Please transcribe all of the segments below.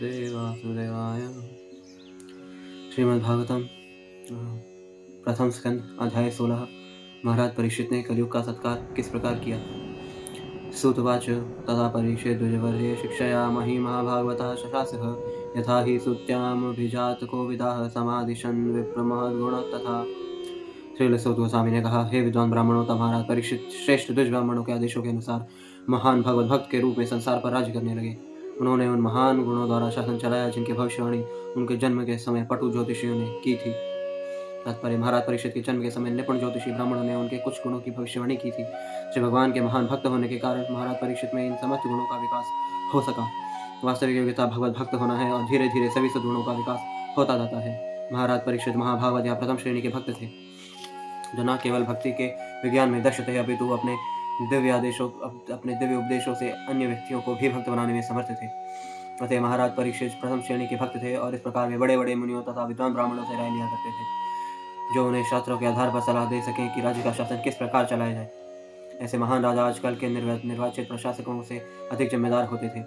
नमस्ते वासुदेवाय। श्रीमद्भागवतम प्रथम स्कंद अध्याय 16। महाराज परीक्षित ने कलयुग का सत्कार किस प्रकार किया। सुतवाच तथा परीक्षित द्विजवर्य शिक्षया मही महाभागवतः शशासः यथा हि सुत्यामभिजातको विदाः समादिशन् विप्रमहद्गुण तथा। श्रील सूत गोस्वामी ने कहा, हे विद्वान ब्राह्मणों, तब महाराज परीक्षित श्रेष्ठ द्विज ब्राह्मणों के आदेशों के अनुसार महान भगवत भक्त के रूप में संसार पर राज्य करने लगे। उन्होंने उन महान गुणों द्वारा शासन चलाया जिनकी भविष्यवाणी उनके जन्म के समय पटु ज्योतिषियों ने की थी। तात्पर्य, महाराज परीक्षित के जन्म के समय निपुण ज्योतिषी ब्राह्मणों ने उनके कुछ गुणों की भविष्यवाणी की थी। श्री भगवान के महान भक्त होने के कारण महाराज परीक्षित में इन समस्त गुणों का विकास हो सका। वास्तविक योग्यता भगवत भक्त होना है और धीरे धीरे सभी सद्गुणों का विकास होता जाता है। महाराज परीक्षित महाभागवत या प्रथम श्रेणी के भक्त थे, जो न केवल भक्ति के विज्ञान में दक्ष थे, अपितु अपने दिव्य उपदेशों से अन्य व्यक्तियों को भी भक्त बनाने में समर्थ थे। अतः महाराज परीक्षित प्रथम श्रेणी के भक्त थे और इस प्रकार वे बड़े बड़े मुनियों तथा विद्वान ब्राह्मणों से राय लिया करते थे, जो उन्हें शास्त्रों के आधार पर सलाह दे सकें कि राज्य का शासन किस प्रकार चलाया जाए। ऐसे महान राजा आजकल के निर्वाचित प्रशासकों से अधिक जिम्मेदार होते थे,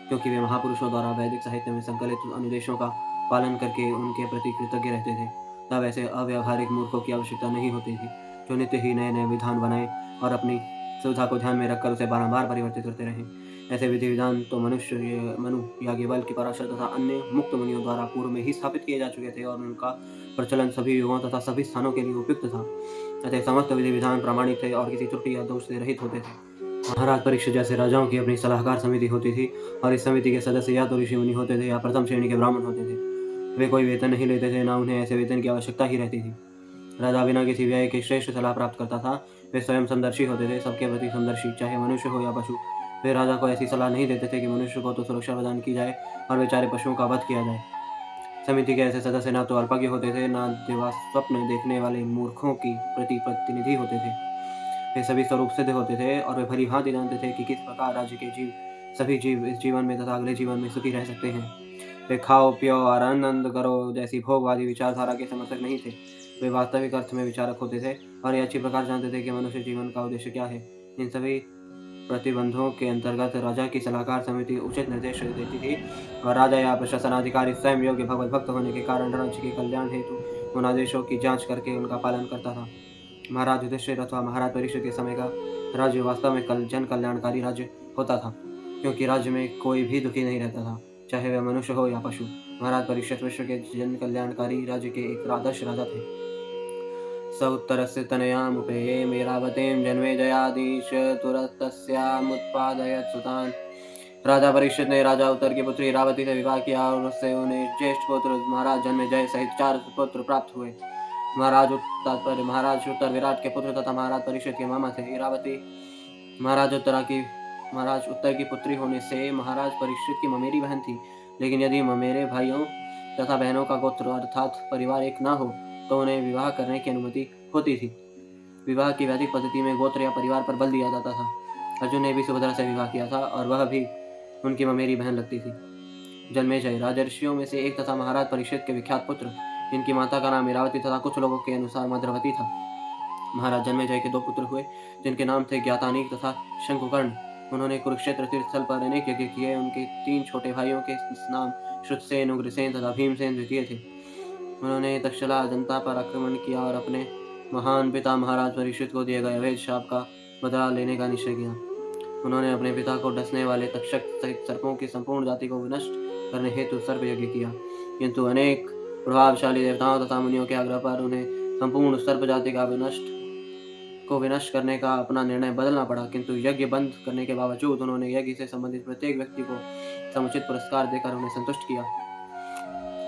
क्योंकि वे महापुरुषों द्वारा वैदिक साहित्य में संकलित अनुदेशों का पालन करके उनके प्रति कृतज्ञ रहते थे। तब ऐसे अव्यावहारिक मूर्खों की आवश्यकता नहीं होती थी, जो नित्य ही नए नए विधान बनाए और अपनी सुविधा को ध्यान में रखकर उसे बारंबार परिवर्तित करते रहें। ऐसे विधि विधान तो मनु याज्ञवल्क्य पराशर तथा अन्य मुक्त मुनियों द्वारा पूर्व में ही स्थापित किए जा चुके थे और उनका प्रचलन सभी युगों तथा सभी स्थानों के लिए उपयुक्त था। अतः समस्त विधि विधान प्रामाणिक थे और किसी त्रुटि या दोष से रहित होते थे। महाराज परीक्षित जैसे राजाओं की अपनी सलाहकार समिति होती थी और इस समिति के सदस्य या तो ऋषि मुनि होते थे या प्रथम श्रेणी के ब्राह्मण होते थे। वे कोई वेतन नहीं लेते थे, न उन्हें ऐसे वेतन की आवश्यकता ही रहती थी। राजा बिना किसी व्यय के श्रेष्ठ सलाह प्राप्त करता था। वे स्वयं समदर्शी होते थे, सबके प्रति समदर्शी, चाहे मनुष्य हो या पशु। वे राजा को ऐसी सलाह नहीं देते थे कि मनुष्य को तो सुरक्षा प्रदान की जाए और बेचारे पशुओं का वध किया जाए। समिति के ऐसे सदस्य न तो अल्पज्ञ होते थे, न दिवा स्वप्न देखने वाले मूर्खों की प्रतिनिधि होते थे। वे सभी स्वरूप सिद्ध होते थे और वे भली भांति जानते थे कि किस प्रकार राज्य के सभी जीव इस जीवन में तथा अगले जीवन में सुखी रह सकते हैं। वे खाओ पियो और आनंद करो जैसी भोगवादी विचारधारा के समर्थक नहीं थे। वे वास्तविक अर्थ में विचारक होते थे और ये अच्छी प्रकार जानते थे कि मनुष्य जीवन का उद्देश्य क्या है। इन सभी प्रतिबंधों के अंतर्गत राजा की सलाहकार समिति उचित निर्देश देती थी और राजा या प्रशासनाधिकारी स्वयं योग्य भगवत भक्त होने के कारण राज्य के कल्याण हेतु उन आदेशों की जांच करके उनका पालन करता था। महाराज युधिष्ठिर अथवा महाराज परीक्षित के समय का राज्य वास्तव में जन कल्याणकारी राज्य होता था, क्योंकि राज्य में कोई भी दुखी नहीं रहता था, चाहे वह मनुष्य हो या पशु। महाराज परीक्षित विश्व के जन कल्याणकारी राज्य के एक आदर्श राजा थे। स उत्तरस्य तनयामुपेये मेरावतीं जन्मेजयाधीश तुरतस्यामुत्पादयत् सुतान्। राजा परीक्षित ने राजा उत्तर की पुत्री इरावती से विवाह किया और उससे उन्हें ज्येष्ठ पुत्र महाराज जन्मेजय सहित 4 पुत्र प्राप्त हुए। महाराज उत्तर विराट के पुत्र तथा महाराज परीक्षित के मामा थे। इरावती महाराज उत्तर की पुत्री होने से महाराज परीक्षित की ममेरी बहन थी, लेकिन यदि ममेरे भाइयों तथा बहनों का गोत्र अर्थात परिवार एक न हो तो उन्हें विवाह करने की अनुमति होती थी। विवाह की वैदिक पद्धति में गोत्र या परिवार पर बल दिया जाता था। अर्जुन ने भी सुभद्रा से विवाह किया था और वह भी उनकी ममेरी बहन लगती थी। जन्मेजय राजर्षियों में से एक तथा महाराज परीक्षित के विख्यात पुत्र। इनकी माता का नाम इरावती तथा कुछ लोगों के अनुसार मद्रवती था। महाराज जन्मेजय के 2 पुत्र हुए, जिनके नाम थे ज्ञातानीक तथा शंकुकर्ण। उन्होंने कुरुक्षेत्र तीर्थस्थल पर अनेक यज्ञ किए। उनके 3 छोटे भाइयों के नाम श्रुतसेन, उग्रसेन तथा भीमसेन द्वितीय थे। उन्होंने तक्षशिला जनता पर आक्रमण किया और अपने महान पिता महाराज परीक्षित को दिए गए अवैध शाप का बदला लेने का निश्चय किया। उन्होंने अपने पिता को डसने वाले तक्षक सहित सर्पों की संपूर्ण जाति को विनष्ट करने हेतु सर्प यज्ञ किया, किंतु अनेक प्रभावशाली देवताओं तथा मुनियों के आग्रह पर उन्हें संपूर्ण सर्प जाति को विनष्ट करने का अपना निर्णय बदलना पड़ा। किंतु यज्ञ बंद करने के बावजूद उन्होंने यज्ञ से संबंधित प्रत्येक व्यक्ति को समुचित पुरस्कार देकर उन्हें संतुष्ट किया।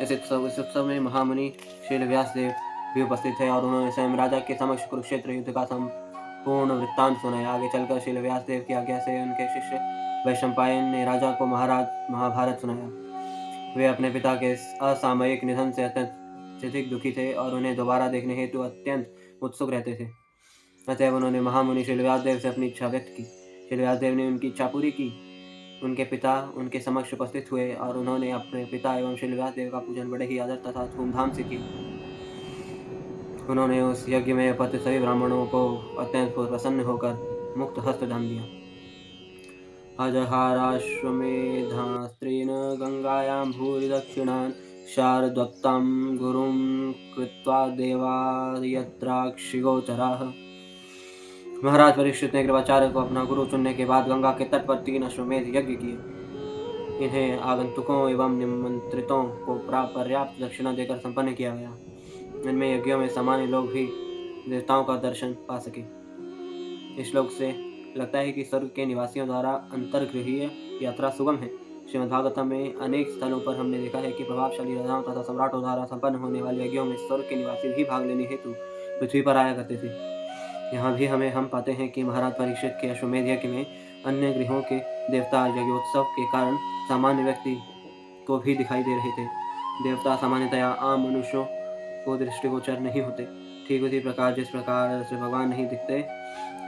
इस उत्सव में महामुनि श्रील व्यासदेव भी उपस्थित थे और उन्होंने स्वयं राजा के समक्ष कुरुक्षेत्र युद्ध का संपूर्ण वृत्तांत सुनाया। आगे चलकर श्रील व्यासदेव की आज्ञा से उनके शिष्य वैशंपायन ने राजा को महाभारत सुनाया। वे अपने पिता के असामयिक निधन से अत्यधिक दुखी थे और उन्हें दोबारा देखने हेतु अत्यंत उत्सुक रहते थे। अतएव उन्होंने महामुनि श्रील व्यासदेव से अपनी इच्छा व्यक्त की। श्रील व्यासदेव ने उनकी इच्छा पूरी की। उनके पिता उनके समक्ष उपस्थित हुए और उन्होंने अपने पिता एवं श्रील व्यासदेव का पूजन बड़े ही आदर तथा धूमधाम से किया। उन्होंने उस यज्ञ में उपस्थित सभी ब्राह्मणों को अत्यंत प्रसन्न होकर मुक्त हस्त दान दिया। अजहाराश्वमेधास्त्रीन् गंगातीरावलोकयन् गायां भूरि दक्षिणान् शारद्वक्तां गुरुं कृत्वा देवायत्राक्षिगोचराः। महाराज परीक्षित ने कृपाचार्य को अपना गुरु चुनने के बाद गंगा के तट पर 3 अश्वमेध यज्ञ किए। इन्हें आगंतुकों एवं निमंत्रितों को पर्याप्त दक्षिणा देकर संपन्न किया गया। इनमें यज्ञों में सामान्य लोग भी देवताओं का दर्शन पा सके। इस श्लोक से लगता है कि स्वर्ग के निवासियों द्वारा अंतर्गृहीय यात्रा सुगम है। श्रीमद्भागवतम में अनेक स्थलों पर हमने देखा है कि प्रभावशाली राजाओं तथा सम्राटों द्वारा संपन्न होने वाले यज्ञों में स्वर्ग के निवासी भी भाग लेने हेतु पृथ्वी पर आया करते थे। यहाँ भी हम पाते हैं कि महाराज परीक्षित के अश्वमेध यज्ञ में अन्य गृहों के देवता यज्ञोत्सव के कारण सामान्य व्यक्ति को भी दिखाई दे रहे थे। देवता सामान्यतया आम मनुष्यों को दृष्टिगोचर नहीं होते। ठीक उसी प्रकार जिस प्रकार श्री भगवान नहीं दिखते,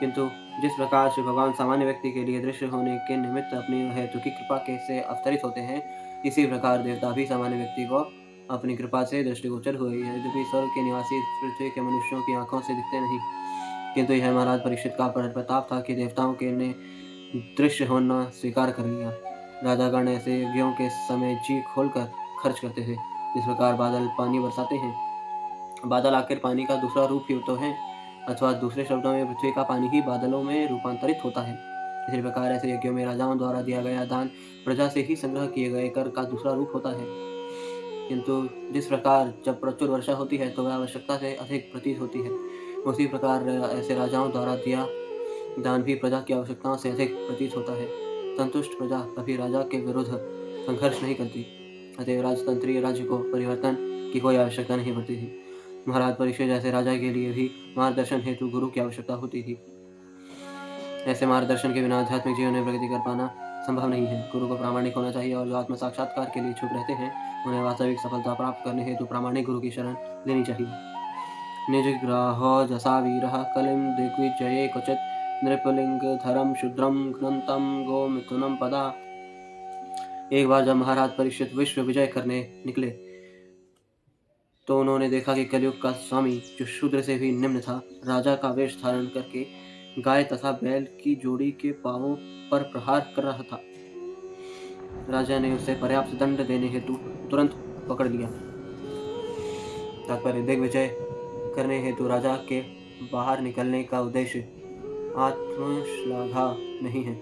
किंतु जिस प्रकार श्री भगवान सामान्य व्यक्ति के लिए दृश्य होने के निमित्त अपनी हेतु की कृपा से अवतरित होते हैं, इसी प्रकार देवता भी सामान्य व्यक्ति को अपनी कृपा से दृष्टिगोचर हुए हैं। यद्यपि स्वर्ग के निवासी पृथ्वी के मनुष्यों की आंखों से दिखते नहीं, किंतु यह महाराज परीक्षित का प्रताप था कि देवताओं के ने दृश्य होना स्वीकार कर लिया। राजागण ऐसे यज्ञों के समय जी खोलकर खर्च करते थे। जिस प्रकार बादल पानी बरसाते हैं, बादल आखिर पानी का दूसरा रूप ही तो है, अथवा दूसरे शब्दों में पृथ्वी का पानी ही बादलों में रूपांतरित होता है। इसी प्रकार ऐसे यज्ञों में राजाओं द्वारा दिया गया दान प्रजा से ही संग्रह किए गए कर का दूसरा रूप होता है। किंतु जिस प्रकार जब प्रचुर वर्षा होती है तो वह आवश्यकता से अधिक प्रतीत होती है, उसी प्रकार ऐसे राजाओं द्वारा दिया दान भी प्रजा की आवश्यकताओं से अधिक प्रतीत होता है। संतुष्ट प्रजा कभी राजा के विरुद्ध संघर्ष नहीं करती, अतएव राजतंत्रीय राज्य को परिवर्तन की कोई आवश्यकता नहीं पड़ती थी। महाराज परीक्षित जैसे राजा के लिए भी मार्गदर्शन हेतु गुरु की आवश्यकता होती थी। ऐसे मार्गदर्शन के बिना आध्यात्मिक जीवन में प्रगति कर पाना संभव नहीं है। गुरु को प्रामाणिक होना चाहिए और जो आत्म साक्षात्कार के लिए इच्छुक रहते हैं उन्हें वास्तविक सफलता प्राप्त करने हेतु प्रामाणिक गुरु की शरण लेनी चाहिए। निज ग्राहो जसा वीरः कलिं दिग्विजये क्वचित् नृपलिंग धरम शूद्रम घ्नन्तं गोमिथुनं पदा। एक बार जब महाराज परीक्षित विश्व विजय करने निकले तो उन्होंने देखा कि कलयुग का स्वामी, जो शूद्र से भी निम्न था, राजा का वेश धारण करके गाय तथा बैल की जोड़ी के पांवों पर प्रहार कर रहा था। राजा ने उसे पर्याप्त दंड देने हेतु तुरंत पकड़ लिया। तात्पर्य, दिग्विजय करने हेतु राजा के बाहर निकलने का उद्देश्य आत्मश्लाघा नहीं है।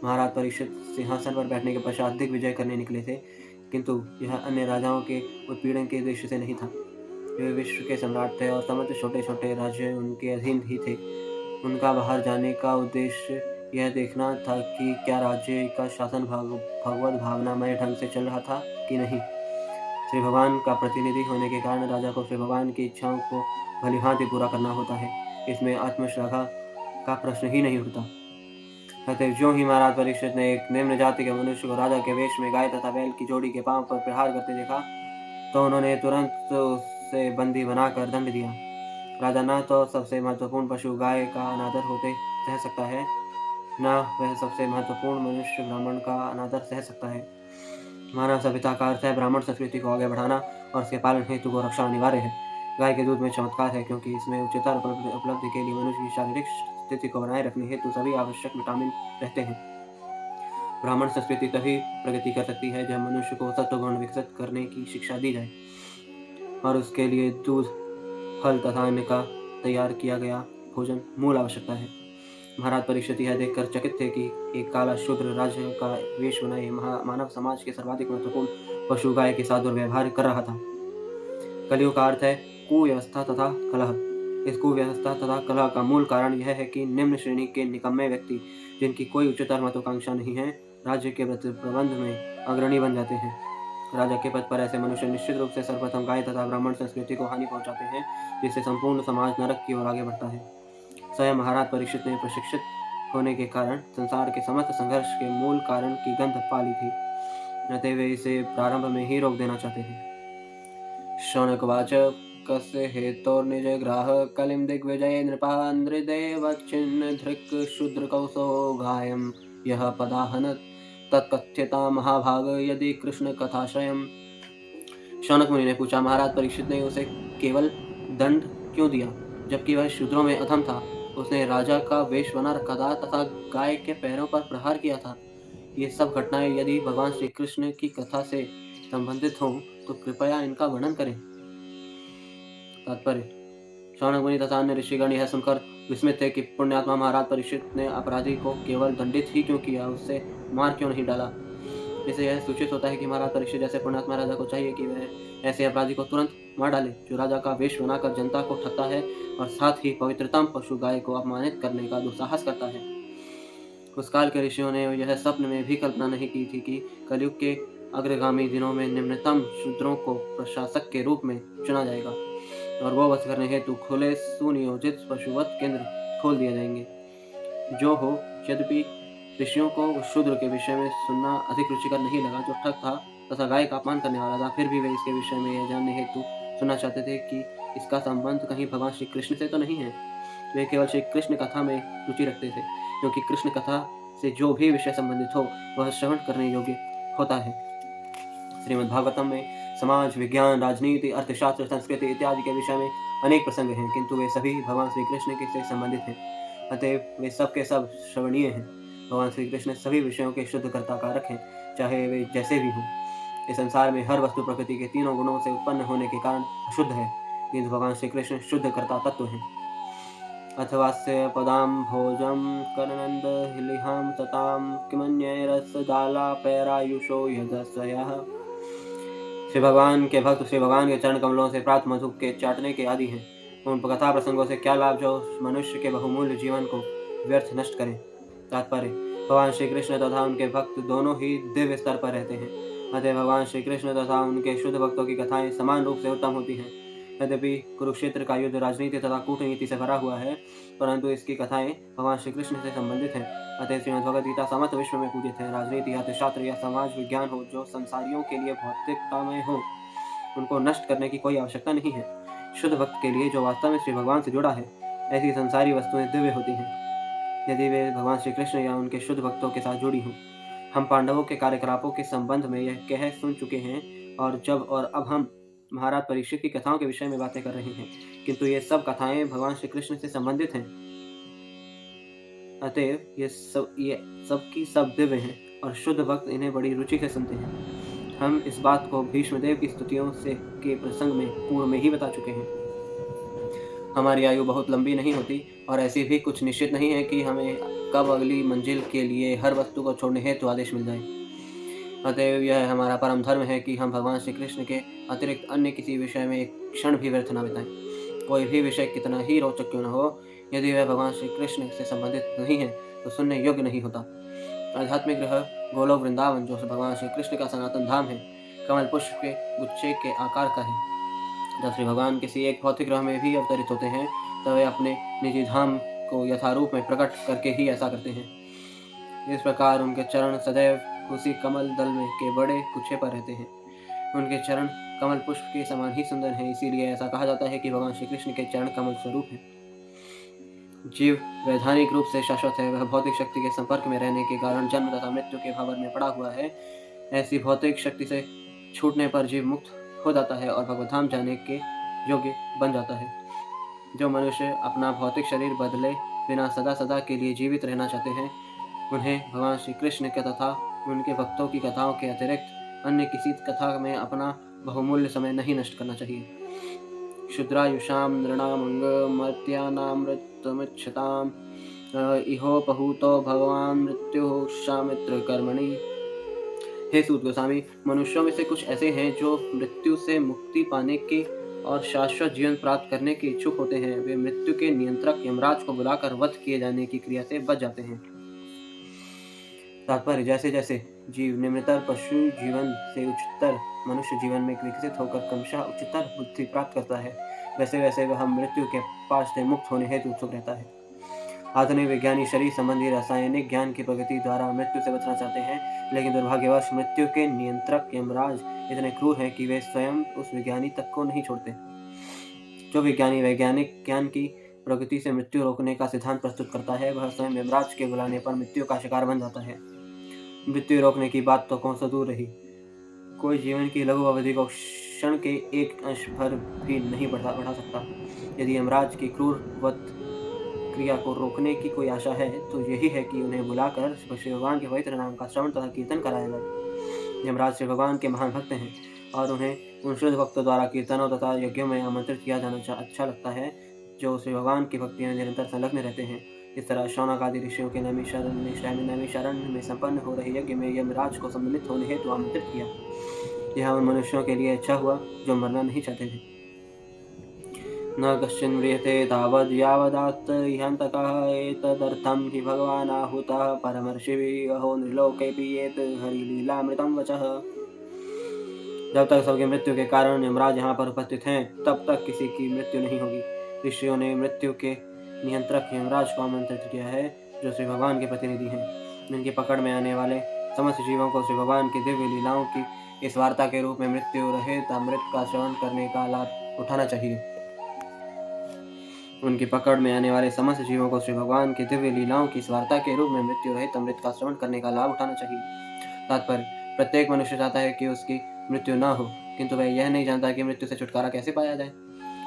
महाराज परीक्षित सिंहासन पर बैठने के पश्चात दिग्विजय करने निकले थे, किंतु यह अन्य राजाओं के उत्पीड़न के उद्देश्य से नहीं था। वे विश्व के सम्राट थे और समस्त छोटे छोटे राज्य उनके अधीन ही थे। उनका बाहर जाने का उद्देश्य यह देखना था कि क्या राज्य का शासन भगवत भावनामय ढंग से चल रहा था कि नहीं। श्री भगवान का प्रतिनिधि होने के कारण राजा को श्री भगवान की इच्छाओं को भलीभांति पूरा करना होता है। इसमें आत्मश्लाघा का प्रश्न ही नहीं उठता। अतः जो ही महाराज परीक्षित ने एक निम्न जाति के मनुष्य को राजा के वेश में गाय तथा बैल की जोड़ी के पांव पर प्रहार करते देखा तो उन्होंने तुरंत उसे बंदी बनाकर दंड दिया। राजा न तो सबसे महत्वपूर्ण पशु गाय का अनादर होते सह सकता है, न वह सबसे महत्वपूर्ण मनुष्य ब्राह्मण का अनादर सह सकता है। मानव सभ्यता का अर्थ है ब्राह्मण संस्कृति को आगे बढ़ाना और उसके पालन हेतु को रक्षा अनिवार्य है। गाय के दूध में चमत्कार है, क्योंकि इसमें उच्चतर उपलब्धि के लिए मनुष्य की शारीरिक स्थिति को बनाए रखने हेतु सभी आवश्यक विटामिन रहते हैं। ब्राह्मण संस्कृति तभी प्रगति कर सकती है जब मनुष्य को सत्वगुण विकसित करने की शिक्षा दी जाए, और उसके लिए दूध, फल तथा अन्न का तैयार किया गया भोजन मूल आवश्यकता है। महाराज परीक्षित यह देखकर चकित थे कि एक काला शूद्र राज्य का वेश बनाए मानव समाज के सर्वाधिक महत्वपूर्ण पशु गाय के साथ दुर्व्यवहार कर रहा था। कलयुग का अर्थ है कुव्यवस्था तथा कलह। इस कुव्यवस्था तथा कलह का मूल कारण यह है कि निम्न श्रेणी के निकम्मे व्यक्ति, जिनकी कोई उच्चतर महत्वाकांक्षा नहीं है, राज्य के प्रबंध में अग्रणी बन जाते हैं। राजा के पद पर ऐसे मनुष्य निश्चित रूप से सर्वप्रथम गाय तथा ब्राह्मण संस्कृति को हानि पहुंचाते हैं, जिससे संपूर्ण समाज नरक की ओर आगे बढ़ता है। स्वयं महाराज परीक्षित ने प्रशिक्षित होने के कारण संसार के समस्त संघर्ष के मूल कारण की गंध पा ली थी, अतः वे इसे प्रारंभ में ही रोक देना चाहते थे। शौनकवाच कस्य हेतोर्निज ग्राह कलिं दिग्विजये नृपान्द्रिदेवच्छिन्न धृक् शूद्रकौसो गायं यः पदाहनत् तत्कथ्यता महाभाग यदि कृष्ण कथाश्रयम्। शौनक मुनि ने पूछा, महाराज परीक्षित ने उसे केवल दंड क्यों दिया, जबकि वह शूद्रों में अधम था। उसने राजा का वेश बना रखा था तथा गाय के पैरों पर प्रहार किया था। ये सब घटनाएं यदि भगवान श्री कृष्ण की कथा से संबंधित हों तो कृपया इनका वर्णन करें। तात्पर्य: शौनक मुनि तथा अन्य ऋषिगण यह सुनकर विस्मित थे कि पुण्यात्मा महाराज परीक्षित ने अपराधी को केवल दंडित ही क्यों किया, उससे मार क्यों नहीं डाला। इससे यह सूचित होता है कि महाराज परीक्षित जैसे पुण्यात्मा राजा को चाहिए कि वह ऐसे अपराधी को तुरंत मार डाले जो राजा का वेश बनाकर जनता को ठगता है और साथ ही पवित्रतम पशु गाय को अपमानित करने का दुस्साहस करता है। उस काल के ऋषियों ने यह स्वप्न में भी कल्पना नहीं की थी कि कलयुग के अग्रगामी दिनों में निम्नतम शूद्रों को प्रशासक के रूप में चुना जाएगा और वो वध करने हेतु खुले सुनियोजित पशुवध केंद्र खोल दिए जाएंगे। जो हो, यद्यपि ऋषियों को उस शूद्र के विषय में सुनना अधिक रुचिकर नहीं लगा जो ठग था तथा गाय का अपमान करने वाला था, फिर भी वे इसके विषय में यह जानने हेतु सुनना चाहते थे कि इसका संबंध कहीं भगवान श्री कृष्ण से तो नहीं है। वे केवल श्री कृष्ण कथा में रुचि रखते थे, क्योंकि कृष्ण कथा से जो भी विषय संबंधित हो वह श्रवण करने योग्य होता है। श्रीमद् भागवतम में समाज, विज्ञान, राजनीति, अर्थशास्त्र, संस्कृति इत्यादि के विषय में अनेक प्रसंग हैं, किंतु वे सभी भगवान श्री कृष्ण के से संबंधित हैं, अतएव वे सब के सब श्रवणीय हैं। भगवान श्री कृष्ण सभी विषयों के शुद्ध कर्ता कारक हैं, चाहे वे जैसे भी हों। इस संसार में हर वस्तु प्रकृति के तीनों गुणों से उत्पन्न होने के कारण अशुद्ध है, किंतु भगवान श्री कृष्ण शुद्ध कर्ता तत्व हैं। अथवास्य पदाम भोजम करनंद हिलिहाम तताम किमन्य रस दाला पैरायुषो यदस्वयः। श्री भगवान के भक्त श्री भगवान के चरण कमलों से प्राप्त मधु के चाटने के आदि हैं। उन कथा प्रसंगों से क्या लाभ जो मनुष्य के बहुमूल्य जीवन को व्यर्थ नष्ट करें। तात्पर्य: भगवान श्री कृष्ण तथा उनके भक्त दोनों ही दिव्य स्तर पर रहते हैं, अतः भगवान श्री कृष्ण तथा उनके शुद्ध भक्तों की कथाएं समान रूप से उत्तम होती हैं। यद्यपि कुरुक्षेत्र का युद्ध राजनीति तथा कूटनीति से भरा हुआ है, परंतु इसकी कथाएं भगवान श्री कृष्ण से संबंधित हैं, अतः श्रीमद् भगवद गीता समस्त विश्व में पूजित है। राजनीति, अर्थशास्त्र या समाज विज्ञान हो जो संसारियों के लिए भौतिकतामय हो, उनको नष्ट करने की कोई आवश्यकता नहीं है। शुद्ध भक्त के लिए जो वास्तव में श्री भगवान से जुड़ा है, ऐसी संसारी वस्तुएं दिव्य होती हैं, यदि वे भगवान श्री कृष्ण या उनके शुद्ध भक्तों के साथ जुड़ी हों। हम पांडवों के कार्यकलापों के संबंध में यह कह सुन चुके हैं और अब हम महाराज परीक्षित की कथाओं के विषय में बातें कर रहे हैं, किंतु ये सब कथाएं भगवान श्री कृष्ण से संबंधित हैं, अतएव ये सब की सब दिव्य हैं और शुद्ध भक्त इन्हें बड़ी रुचि से सुनते हैं। हम इस बात को भीष्मदेव की स्तुतियों से के प्रसंग में पूर्व में ही बता चुके हैं। हमारी आयु बहुत लंबी नहीं होती और ऐसी भी कुछ निश्चित नहीं है कि हमें कब अगली मंजिल के लिए हर वस्तु को छोड़ने हेतु आदेश मिल जाए। अतएव यह हमारा परम धर्म है कि हम भगवान श्री कृष्ण के अतिरिक्त अन्य किसी विषय में एक क्षण भी व्यर्थ न बिताएं। कोई भी विषय कितना ही रोचक क्यों न हो, यदि वह भगवान श्री कृष्ण से संबंधित नहीं है तो सुनने योग्य नहीं होता। आध्यात्मिक ग्रह गोलोक वृंदावन, जो भगवान श्री कृष्ण का सनातन धाम है, कमल पुष्प के गुच्छे के आकार का है। जब श्री भगवान किसी एक भौतिक ग्रह में भी अवतरित होते हैं तो वे अपने निजी धाम को यथारूप में प्रकट करके ही ऐसा करते हैं। इस प्रकार उनके चरण सदैव उसी कमल दल में के बड़े गुच्छे पर रहते हैं। उनके चरण कमल पुष्प के समान ही सुंदर हैं, इसीलिए ऐसा कहा जाता है कि भगवान श्री कृष्ण के चरण कमल स्वरूप हैं। जीव वैधानिक रूप से शाश्वत है, वह भौतिक शक्ति के संपर्क में रहने के कारण जन्म तथा मृत्यु के भावर में पड़ा हुआ है। ऐसी भौतिक शक्ति से छूटने पर जीव मुक्त हो जाता है और भगवधाम जाने के योग्य बन जाता है। जो मनुष्य अपना भौतिक शरीर बदले बिना सदा सदा के लिए जीवित रहना चाहते हैं, उन्हें भगवान श्री कृष्ण के तथा उनके भक्तों की कथाओं के अतिरिक्त अन्य किसी कथा में अपना बहुमूल्य समय नहीं नष्ट करना चाहिए। क्षुद्रायुषाम नृणामंग मर्त्यानामृतमिच्छताम इहोपहूतो भगवान मृत्यु शामित्र कर्मणि। हे सूत गोस्वामी, मनुष्यों में से कुछ ऐसे हैं जो मृत्यु से मुक्ति पाने के और शाश्वत जीवन प्राप्त करने के इच्छुक होते हैं। वे मृत्यु के नियंत्रक यमराज को बुलाकर वध किए जाने की क्रिया से बच जाते हैं। तात्पर्य: जैसे जैसे जीव निम्नतर पशु जीवन से उच्चतर मनुष्य जीवन में विकसित होकर क्रमशः उच्चतर बुद्धि प्राप्त करता है, वैसे वैसे वह मृत्यु के पास से मुक्त होने हेतु उत्सुक रहता है। आधुनिक विज्ञानी शरीर संबंधी रासायनिक ज्ञान की प्रगति द्वारा मृत्यु से बचना चाहते हैं, लेकिन दुर्भाग्यवश मृत्यु के नियंत्रक यमराज इतने क्रूर हैं कि वे स्वयं उस विज्ञानी तक को नहीं छोड़ते। जो विज्ञानी वैज्ञानिक ज्ञान की प्रगति से मृत्यु रोकने का सिद्धांत प्रस्तुत करता है, वह स्वयं यमराज के बुलाने पर मृत्यु का शिकार बन जाता है। मृत्यु रोकने की बात तो कौन सा दूर रही, कोई जीवन की लघु अवधि को क्षण के एक अंश भर भी नहीं बढ़ा सकता। यदि यमराज की क्रूर वध प्रक्रिया को रोकने की कोई आशा है तो यही है कि उन्हें बुलाकर श्री भगवान के पवित्र नाम का श्रवण तथा कीर्तन कराया जाए। यमराज श्री भगवान के महान भक्त हैं और उन्हें उन शुद्ध भक्तों द्वारा कीर्तनों तथा यज्ञों में आमंत्रित किया जाना अच्छा लगता है जो श्री भगवान की भक्ति में निरंतर संलग्न रहते हैं। इस तरह शौनक आदि ऋषियों के नैमिषारण्य में संपन्न हो रहे यज्ञ में यमराज को सम्मिलित होने हेतु आमंत्रित किया। यह उन मनुष्यों के लिए अच्छा हुआ जो मरना नहीं चाहते थे। न कश्चिन् म्रियते तावद् यावदात् ह्यन्तकः एतदर्थं हि भगवान् आहुतः परमर्षिभिः अहो नृलोके पियेत् हरिलीलामृतं वचः। जब तक सबके मृत्यु के कारण यमराज यहाँ पर उपस्थित हैं तब तक किसी की मृत्यु नहीं होगी। ऋषियों ने मृत्यु के नियंत्रक यमराज को आमंत्रित किया है जो श्री भगवान के प्रतिनिधि हैं। इनकी पकड़ में आने वाले समस्त जीवों को श्री भगवान की दिव्य लीलाओं की इस वार्ता के रूप में मृत्यु रहित अमृत का श्रवण करने का लाभ उठाना चाहिए। उनकी पकड़ में आने वाले समस्त जीवों को श्री भगवान की दिव्य लीलाओं की इस वार्ता के रूप में मृत्यु रहित अमृत का श्रवण करने का लाभ उठाना चाहिए। तात्पर्य, प्रत्येक मनुष्य चाहता है कि उसकी मृत्यु न हो, किंतु वह यह नहीं जानता कि मृत्यु से छुटकारा कैसे पाया जाए।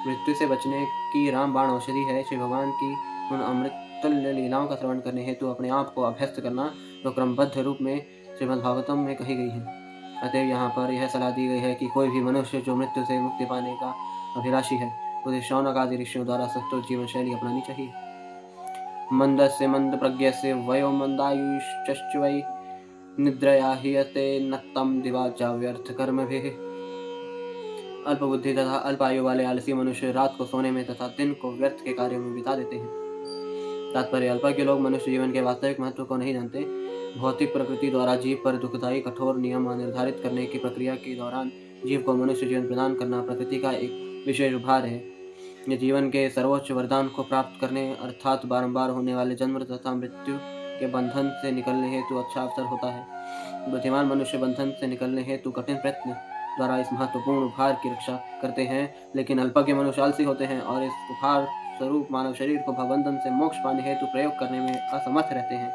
मृत्यु से बचने की रामबाण औषधि है श्री भगवान की उन अमृतुल्य लीलाओं का श्रवण करने हेतु अपने आप को अभ्यस्त करना जो क्रमबद्ध रूप में श्रीमद्भागवतम में कही गई है। अतएव यहाँ पर यह सलाह दी गई है कि कोई भी मनुष्य जो मृत्यु से मुक्ति पाने का अभिलाषी है उसे शौनक आदि ऋषियों द्वारा संतुष्ट जीवन शैली अपनानी चाहिए। मंदस्य मंद प्रज्ञस्य वयो मंदायुश्च वै निद्रया हीयते नक्तम दिवाचा व्यर्थ कर्मभिः। अल्प बुद्धि तथा अल्प आयु वाले आलसी मनुष्य रात को सोने में तथा दिन को व्यर्थ के कार्यों में बिता देते हैं। तात्पर्य, अल्पज्ञ लोग मनुष्य जीवन के वास्तविक महत्व को नहीं जानते। भौतिक प्रकृति द्वारा जीव पर दुखदायी कठोर नियम निर्धारित करने की प्रक्रिया के दौरान जीव को मनुष्य जीवन प्रदान करना प्रकृति का एक विशेष उपहार है। यह जीवन के सर्वोच्च वरदान को प्राप्त करने अर्थात बारंबार होने वाले जन्म तथा मृत्यु के बंधन से निकलने हेतु अच्छा अवसर होता है। बुद्धिमान मनुष्य बंधन से निकलने हेतु कठिन प्रयत्न द्वारा इस महत्वपूर्ण उपहार की रक्षा करते हैं, लेकिन अल्पज्ञ मनुष्य आलसी होते हैं और इस उपहार स्वरूप मानव शरीर को भवबंधन से मोक्ष पाने हेतु प्रयोग करने में असमर्थ रहते हैं।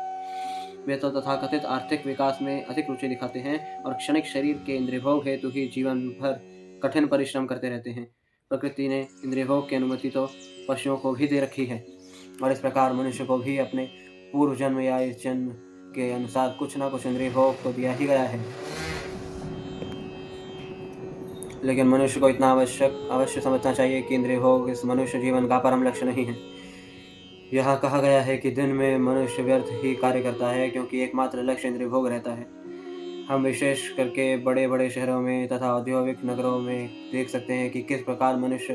वे तो तथाकथित आर्थिक विकास में अधिक रुचि दिखाते हैं और क्षणिक शरीर के इंद्रियभोग हेतु ही जीवन भर कठिन परिश्रम करते रहते हैं। प्रकृति ने इंद्रियभोग की अनुमति तो पशुओं को भी दे रखी है और इस प्रकार मनुष्य को भी अपने पूर्व जन्म या इस जन्म के अनुसार कुछ न कुछ इंद्रियभोग तो दिया ही गया है। लेकिन मनुष्य को इतना अवश्य समझना चाहिए कि इंद्रियभोग इस मनुष्य जीवन का परम लक्ष्य नहीं है। यह कहा गया है कि दिन में मनुष्य व्यर्थ ही कार्य करता है क्योंकि एकमात्र लक्ष्य इंद्रियभोग रहता है। हम विशेष करके बड़े बड़े शहरों में तथा औद्योगिक नगरों में देख सकते हैं कि किस प्रकार मनुष्य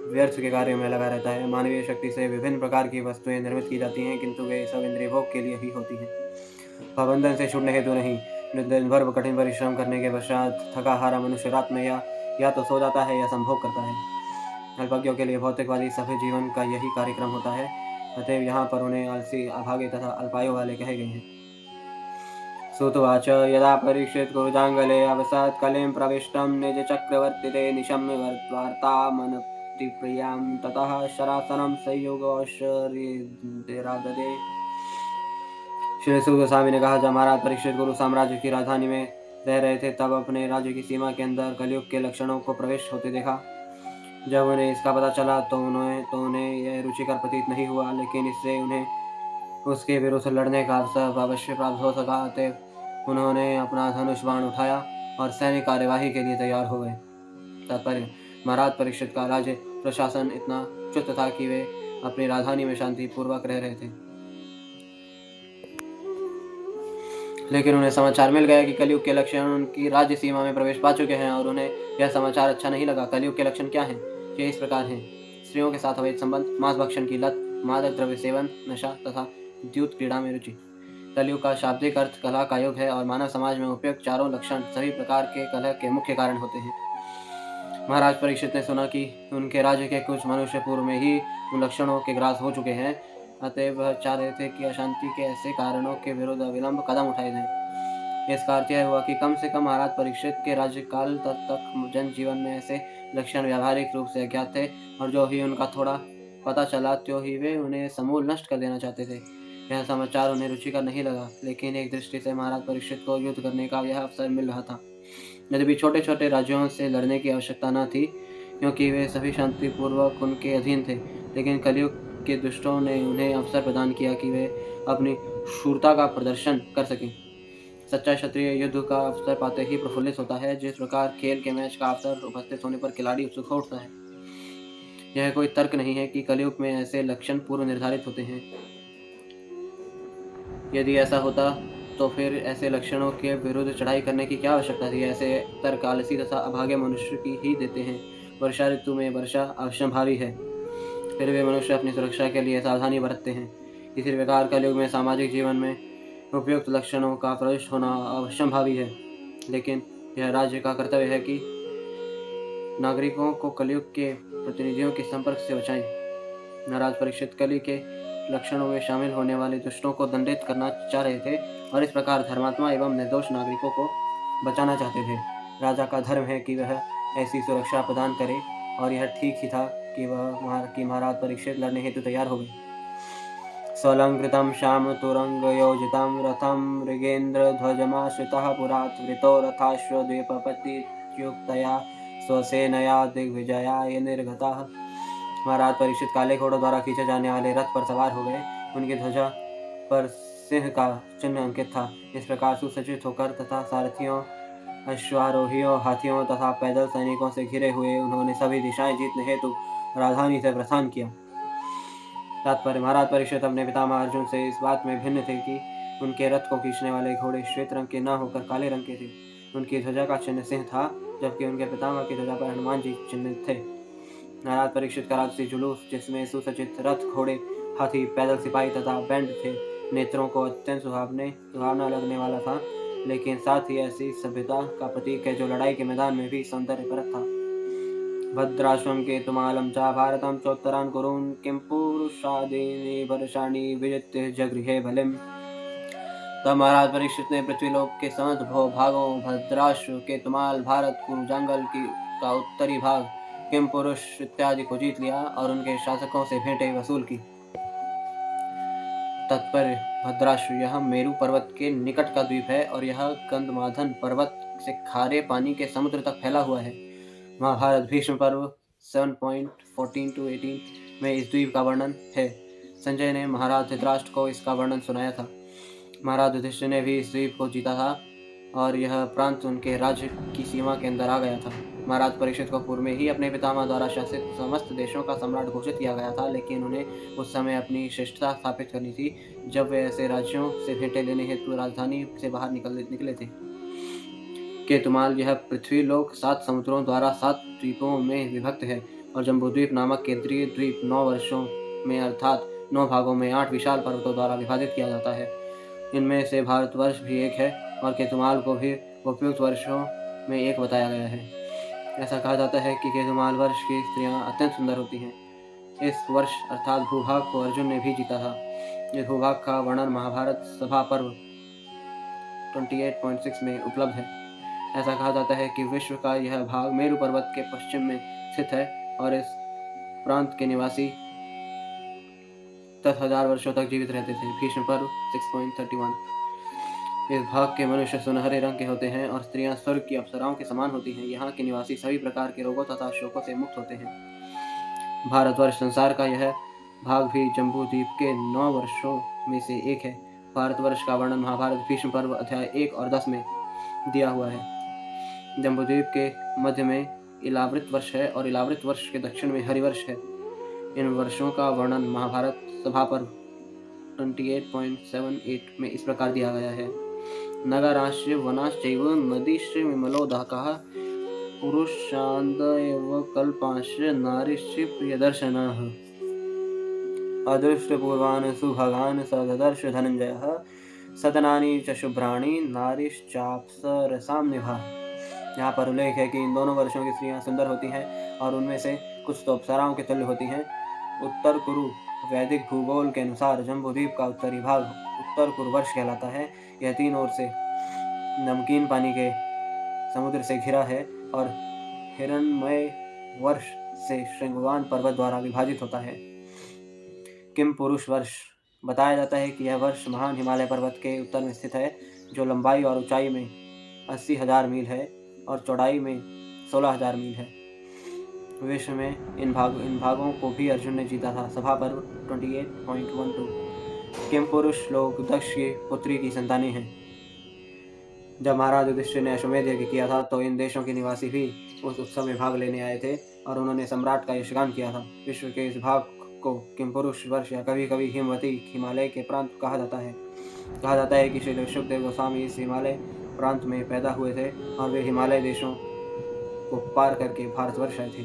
व्यर्थ के कार्यों में लगा रहता है। मानवीय शक्ति से विभिन्न प्रकार की वस्तुएं निर्मित की जाती हैं, किंतु वे सब इंद्रियभोग के लिए ही होती हैं, पाबंधन से छूटने हेतु नहीं। दिन भर कठिन परिश्रम करने के पश्चात थका हारा मनुष्य रात में या तो सो जाता है या संभोग करता है। अल्पज्ञों के लिए भौतिकवादी सभ्य जीवन का यही कार्यक्रम होता है। अतएव यहाँ पर उन्हें आलसी, अभागे तथा अल्पायु वाले कहे गए हैं। सुतवाच यदा परीक्षित कुरुजांगले अवसात् कलिं प्रविष्टं निज चक्रवर्तिते निशम्य वार्तामनतिप्रियां ततः शरासनं संयोगौषधिराददे। श्री सुत गोस्वामी ने कहा, जब महाराज परीक्षित गुरु साम्राज्य की राजधानी में रह रहे थे तब अपने राज्य की सीमा के अंदर कलयुग के लक्षणों को प्रवेश होते देखा। जब उन्हें इसका पता चला तो उन्हें यह रुचिकर प्रतीत नहीं हुआ, लेकिन इससे उन्हें उसके विरुद्ध लड़ने का अवसर अवश्य प्राप्त हो सका। अतः उन्होंने अपना धनुष बाण उठाया और सैनिक कार्यवाही के लिए तैयार हो गए। तात्पर्य, महाराज परीक्षित का राज्य प्रशासन इतना चुस्त था कि वे अपनी राजधानी में शांति पूर्वक रह रहे थे, लेकिन उन्हें समाचार मिल गया कि कलयुग के लक्षण उनकी राज्य सीमा में प्रवेश पा चुके हैं और उन्हें यह समाचार अच्छा नहीं लगा। कलयुग के लक्षण क्या हैं? ये इस प्रकार हैं: स्त्रियों के साथ अवैध संबंध, मांस भक्षण की लत, मादक द्रव्य सेवन, नशा तथा द्यूत क्रीड़ा में रुचि। कलयुग का शाब्दिक अर्थ कलह का युग है और मानव समाज में उपयुक्त चारों लक्षण सभी प्रकार के कलह के मुख्य कारण होते हैं। महाराज परीक्षित ने सुना कि उनके राज्य के कुछ मनुष्य पूर्व में ही उन लक्षणों के ग्रास हो चुके हैं। अतएव वह चाह रहे थे कि अशांति के ऐसे कारणों के विरुद्ध अविलंब कदम उठाए जाएं। इसका अर्थ यह हुआ कि कम से कम महाराज परीक्षित के राज्यकाल तक जनजीवन में ऐसे लक्षण व्यावहारिक रूप से अज्ञात थे और जो ही उनका थोड़ा पता चला त्यों ही वे उन्हें समूल नष्ट कर देना चाहते थे। यह समाचार उन्हें रुचिकर नहीं लगा, लेकिन एक दृष्टि से महाराज परीक्षित को युद्ध करने का यह अवसर मिल रहा था। यद्यपि छोटे छोटे राज्यों से लड़ने की आवश्यकता न थी क्योंकि वे सभी शांतिपूर्वक उनके अधीन थे, लेकिन कलयुग के दुष्टों ने उन्हें अवसर प्रदान किया कि वे अपनी शूरता का प्रदर्शन कर सकें। सच्चा क्षत्रिय युद्ध का अवसर पाते ही प्रफुल्लित होता है, जिस प्रकार खेल के मैच का अवसर उपस्थित होने पर खिलाड़ी उत्सुक हो उठता है। यह कोई तर्क नहीं है कि कलयुग में ऐसे लक्षण पूर्व निर्धारित होते हैं। यदि ऐसा होता तो फिर ऐसे लक्षणों के विरुद्ध चढ़ाई करने की क्या आवश्यकता थी। ऐसे तर्क आलसी तथा अभागे मनुष्य की ही देते हैं। वर्षा ऋतु में वर्षा अवश्यंभावी है, फिर वे मनुष्य अपनी सुरक्षा के लिए सावधानी बरतते हैं। इसी प्रकार कलयुग में सामाजिक जीवन में उपयुक्त लक्षणों का प्रविष्ट होना अवश्यंभावी है, लेकिन यह राज्य का कर्तव्य है कि नागरिकों को कलयुग के प्रतिनिधियों के संपर्क से बचाएं। महाराज परीक्षित कली के लक्षणों में शामिल होने वाले दुष्टों को दंडित करना चाह रहे थे और इस प्रकार धर्मात्मा एवं निर्दोष नागरिकों को बचाना चाहते थे। राजा का धर्म है कि वह ऐसी सुरक्षा प्रदान करे, और यह ठीक ही था कि महाराज परीक्षित लड़ने हेतु तैयार हो गए। स्वलंकृतं श्याम तुरंग योजितं रथं मृगेन्द्र ध्वजमाश्रितः पुरात् वृतो रथाश्वद्वीपपतियुक्तया स्वसेनया दिग्विजयाय निर्गतः। महाराज परीक्षित काले घोड़ों द्वारा खींचे जाने वाले रथ पर सवार हो गए। उनकी ध्वजा पर सिंह का चिन्ह अंकित था। इस प्रकार सुसज्जित होकर तथा सारथियों, अश्वारोहियों, हाथियों तथा पैदल सैनिकों से घिरे हुए उन्होंने सभी दिशाएं जीतने हेतु राजधानी से प्रस्थान किया। तात्पर्य: महाराज परीक्षित अपने पितामह अर्जुन से इस बात में भिन्न थे कि उनके रथ को खींचने वाले घोड़े श्वेत रंग के न होकर काले रंग के थे। उनकी ध्वजा का चिन्ह सिंह था, जबकि उनके पितामह की ध्वजा पर हनुमान जी चिन्हित थे। महाराज परीक्षित का राजसी जुलूस, जिसमें सुसज्जित रथ, घोड़े, हाथी, पैदल सिपाही तथा बैंड थे, नेत्रों को अत्यंत सुहावना लगने वाला था, लेकिन साथ ही ऐसी सभ्यता का प्रतीक है जो लड़ाई के मैदान में भी सौंदर्य परत था। भद्राश्वम के तुमालम चा भारतम चोत्तरान कुरुन किम पुरुषादीनि वर्षाणि विजित्य जगृहे बलिम। तब महाराज परीक्षित ने पृथ्वीलोक के समस्त भागों, भद्राश्व के तुमाल, भारत, कुरु जंगल का उत्तरी भाग, किम पुरुष इत्यादि को जीत लिया और उनके शासकों से भेंटें वसूल की। तात्पर्य: भद्राश्व यह मेरु पर्वत के निकट का द्वीप है और यह गंधमादन पर्वत से खारे पानी के समुद्र तक फैला हुआ है। महाभारत भीष्म पर्व 7.14-18 में इस द्वीप का वर्णन है। संजय ने महाराज धृतराष्ट्र को इसका वर्णन सुनाया था। महाराज युधिष्ठिर ने भी इस द्वीप को जीता था और यह प्रांत उनके राज्य की सीमा के अंदर आ गया था। महाराज परीक्षित को पूर्व में ही अपने पितामह द्वारा शासित समस्त देशों का सम्राट घोषित किया गया था, लेकिन उन्हें उस समय अपनी श्रेष्ठता स्थापित करनी थी जब वे ऐसे राज्यों से भेंटें लेने हेतु राजधानी से बाहर निकले थे। केतुमाल यह पृथ्वी लोक 7 समुद्रों द्वारा 7 द्वीपों में विभक्त है और जम्बूद्वीप नामक केंद्रीय द्वीप 9 वर्षों में अर्थात 9 भागों में 8 विशाल पर्वतों द्वारा विभाजित किया जाता है। इनमें से भारतवर्ष भी एक है और केतुमाल को भी उपयुक्त वर्षों में एक बताया गया है। ऐसा कहा जाता है कि केतुमाल वर्ष की स्त्रियां अत्यंत सुंदर होती हैं। इस वर्ष अर्थात भूभाग को अर्जुन ने भी जीता था। इस भूभाग का वर्णन महाभारत सभा पर्व 28.6 में उपलब्ध है। ऐसा कहा जाता है कि विश्व का यह भाग मेरु पर्वत के पश्चिम में स्थित है और इस प्रांत के निवासी 10,000 वर्षों तक जीवित रहते थे। भीष्म पर्व 6.31। इस भाग के मनुष्य सुनहरे रंग के होते हैं और स्त्रियां स्वर्ग की अप्सराओं के समान होती हैं। यहाँ के निवासी सभी प्रकार के रोगों तथा शोकों से मुक्त होते हैं। भारतवर्ष संसार का यह भाग भी जम्बूद्वीप के 9 वर्षों में से एक है। भारतवर्ष का वर्णन महाभारत भीष्म पर्व अध्याय 1 और 10 में दिया हुआ है। जम्बूद्वीप के मध्य में इलावृत वर्ष है और इलावृत वर्ष के दक्षिण में हरिवर्ष है। इन वर्षों का वर्णन महाभारत सभा पर्व 28.78 में इस प्रकार दिया गया है। नगराश्च वनाश्चैव नदीश्च विमलोदकः पुरुषादयैव कल्पाश्च नारीश्च प्रियदर्शनः। अदृष्टपूर्वान् सुभगान् स ददर्श धनञ्जयः सदनानि च शुभ्राणि नारीश्चाप्सरसां निभा। यहाँ पर उल्लेख है कि इन दोनों वर्षों की स्त्रियां सुंदर होती हैं और उनमें से कुछ तो अप्सराओं के तुल्य होती हैं। उत्तर कुरु वैदिक भूगोल के अनुसार जम्बूद्वीप का उत्तरी भाग उत्तर कुरु वर्ष कहलाता है। यह 3 ओर से नमकीन पानी के समुद्र से घिरा है और हिरण्मय वर्ष से श्रृंगवान पर्वत द्वारा विभाजित होता है। किम पुरुष वर्ष बताया जाता है कि यह वर्ष महान हिमालय पर्वत के उत्तर में स्थित है, जो लंबाई और ऊंचाई में 80,000 मील है और चौड़ाई में 16,000 मील है। विश्व में इन भागों को भी अर्जुन ने जीता था। सभा पर्व 28.12। किम पुरुष लोग दक्ष की पुत्री की संतानें हैं। जब महाराज युधिष्ठिर ने अश्वमेध यज्ञ किया था तो इन देशों के निवासी भी उस उत्सव में भाग लेने आए थे और उन्होंने सम्राट का यशगान किया था। विश्व के इस भाग को किमपुरुष वर्ष या कभी कभी हिमवती हिमालय के प्रांत कहा जाता है। कहा जाता है कि श्री शुकदेव गोस्वामी इस हिमालय प्रांत में पैदा हुए थे और वे हिमालय देशों को पार करके भारतवर्ष आए थे।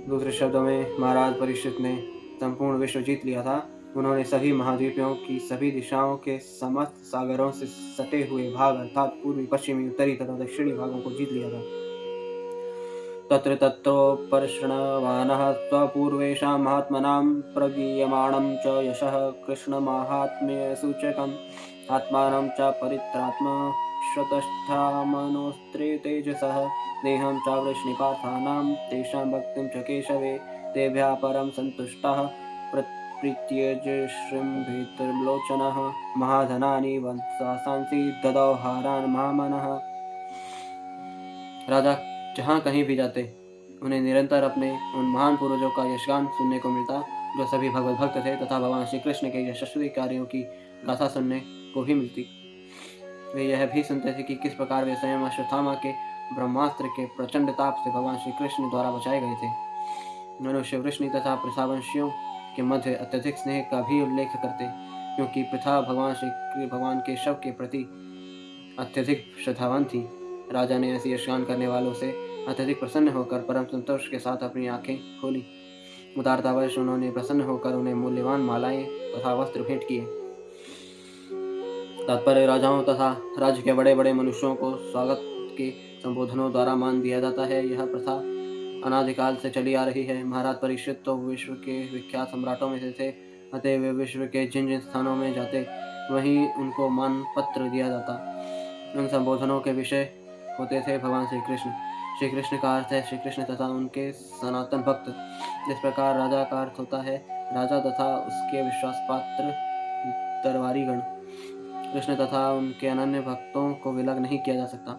दूसरे शब्दों में महाराज परीक्षित ने संपूर्ण विश्व जीत लिया था। उन्होंने सभी महाद्वीपों की सभी दिशाओं के समस्त सागरों से सटे हुए भाग अर्थात पूर्वी पश्चिमी उत्तरी तथा दक्षिणी भागों को जीत लिया था। तत्र तत्रोपरिशृणवानः स्वपूर्वेषां महात्मनां प्रगीयमाणं च यशः कृष्णमाहात्म्यसूचकम् आत्मानं च परित्रात्मा श्रतष्ठामनोस्त्रे तेजसः देहं च वृष्णिपार्थानां तेषां भक्तिं च केशवे तेभ्यः परं सन्तुष्टः प्रीत्यजश्रीम्भितर्लोचनः महाधनानि वंशांसि ददौ हारान् महामनः। राजा जहाँ कहीं भी जाते उन्हें निरंतर अपने उन महान पूर्वजों का यशगान सुनने को मिलता जो सभी भगवत भक्त थे तथा भगवान श्री कृष्ण के यशस्वी कार्यों की गाथा सुनने को भी मिलती। वे यह भी सुनते थे कि किस प्रकार वे स्वयं अश्वत्थामा के ब्रह्मास्त्र के प्रचंड ताप से भगवान श्री कृष्ण द्वारा बचाए गए थे। मनुष्य वृष्णि तथा प्रथावंशियों के मध्य अत्यधिक स्नेह का भी उल्लेख करते क्योंकि प्रथा भगवान के शव के प्रति अत्यधिक श्रद्धावान थी। राजा ने ऐसी यशगान करने वालों से अत्यधिक प्रसन्न होकर परम संतोष के साथ अपनी आंखें खोली। उदारतावश उन्होंने प्रसन्न होकर उन्हें मूल्यवान मालाएं तथा वस्त्र भेंट किए। तात्पर्य राजाओं तथा राज्य के बड़े बड़े मनुष्यों को स्वागत के संबोधनों द्वारा मान दिया जाता है। यह प्रथा अनादिकाल से चली आ रही है। महाराज परीक्षित तो विश्व के विख्यात सम्राटों में से थे, अतः वे विश्व के जिन जिन स्थानों में जाते वहीं उनको मान पत्र दिया जाता। उन संबोधनों के विषय होते थे भगवान श्री कृष्ण। श्री कृष्ण का अर्थ है श्री कृष्ण तथा उनके सनातन भक्त। इस प्रकार राजा का अर्थ होता है राजा तथा उसके विश्वास पात्र दरबारीगण। कृष्ण तथा उनके अनन्य भक्तों को विलग नहीं किया जा सकता।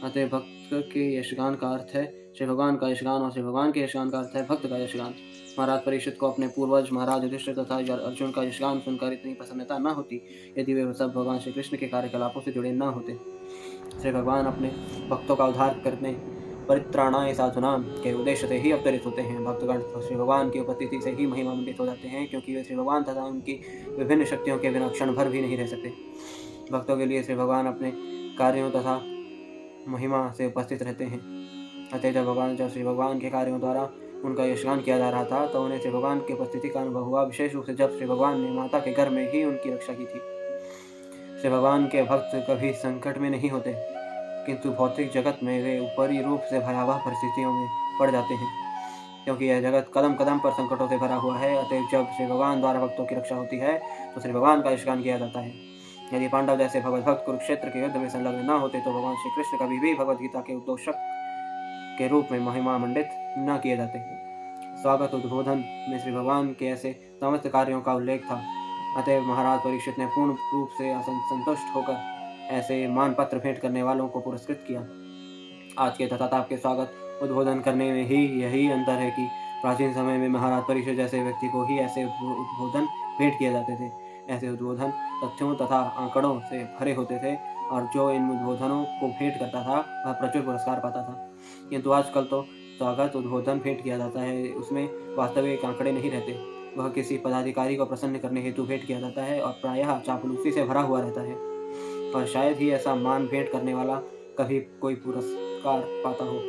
अतः भक्त के यशगान का अर्थ है श्री भगवान का यशगान और श्री भगवान के यशगान का अर्थ है भक्त का यशगान। महाराज परीक्षित को अपने पूर्वज महाराज युधिष्ठिर तथा अर्जुन का यशगान सुनकर इतनी प्रसन्नता न होती यदि वे सब भगवान श्री कृष्ण के कार्यकलापों से जुड़े न होते। श्री भगवान अपने भक्तों का उद्धार करने परित्राणाय साधुनाम के उद्देश्य से ही अवतरित होते हैं। भक्तगण श्री भगवान की उपस्थिति से ही महिमा मंडित हो जाते हैं क्योंकि वे श्री भगवान तथा उनकी विभिन्न शक्तियों के बिना क्षण भर भी नहीं रह सकते। भक्तों के लिए श्री भगवान अपने कार्यों तथा महिमा से उपस्थित रहते हैं। अतः जब श्री भगवान के कार्यों द्वारा उनका यशगान किया जा रहा था तो उन्हें श्री भगवान की उपस्थिति का अनुभव हुआ, विशेष रूप से जब श्री भगवान ने माता के घर में ही उनकी रक्षा की थी। श्री भगवान के भक्त कभी संकट में नहीं होते किंतु भौतिक जगत में वे ऊपरी रूप से भयावह परिस्थितियों में पड़ जाते हैं क्योंकि यह जगत कदम कदम पर संकटों से भरा हुआ है। अतः जब श्री भगवान द्वारा भक्तों की रक्षा होती है तो श्री भगवान का यशगान किया जाता है। यदि पांडव जैसे भगवत भक्त कुरुक्षेत्र के युद्ध में संलग्न न होते तो भगवान श्री कृष्ण कभी भी भगवत गीता के उद्घोषक के रूप में महिमा मंडित न किए जाते। स्वागत उद्बोधन में श्री भगवान के ऐसे समस्त कार्यों का उल्लेख था। अतः महाराज परीक्षित ने पूर्ण रूप से संतुष्ट होकर ऐसे मान पत्र भेंट करने वालों को पुरस्कृत किया। आज के तथा आपके स्वागत उद्बोधन करने में ही यही अंतर है कि प्राचीन समय में महाराज परीक्षित जैसे व्यक्ति को ही ऐसे उद्बोधन भेंट किए जाते थे। ऐसे उद्बोधन तथ्यों तथा आंकड़ों से भरे होते थे और जो इन उद्बोधनों को भेंट करता था वह प्रचुर पुरस्कार पाता था। किंतु आजकल तो स्वागत उद्बोधन भेंट किया जाता है, उसमें वास्तविक आंकड़े नहीं रहते। वह किसी पदाधिकारी को प्रसन्न करने हेतु भेंट किया जाता है और प्रायः चापलूसी से भरा हुआ रहता है। और शायद ही ऐसा मान भेंट करने वाला कभी कोई पुरस्कार पाता हो।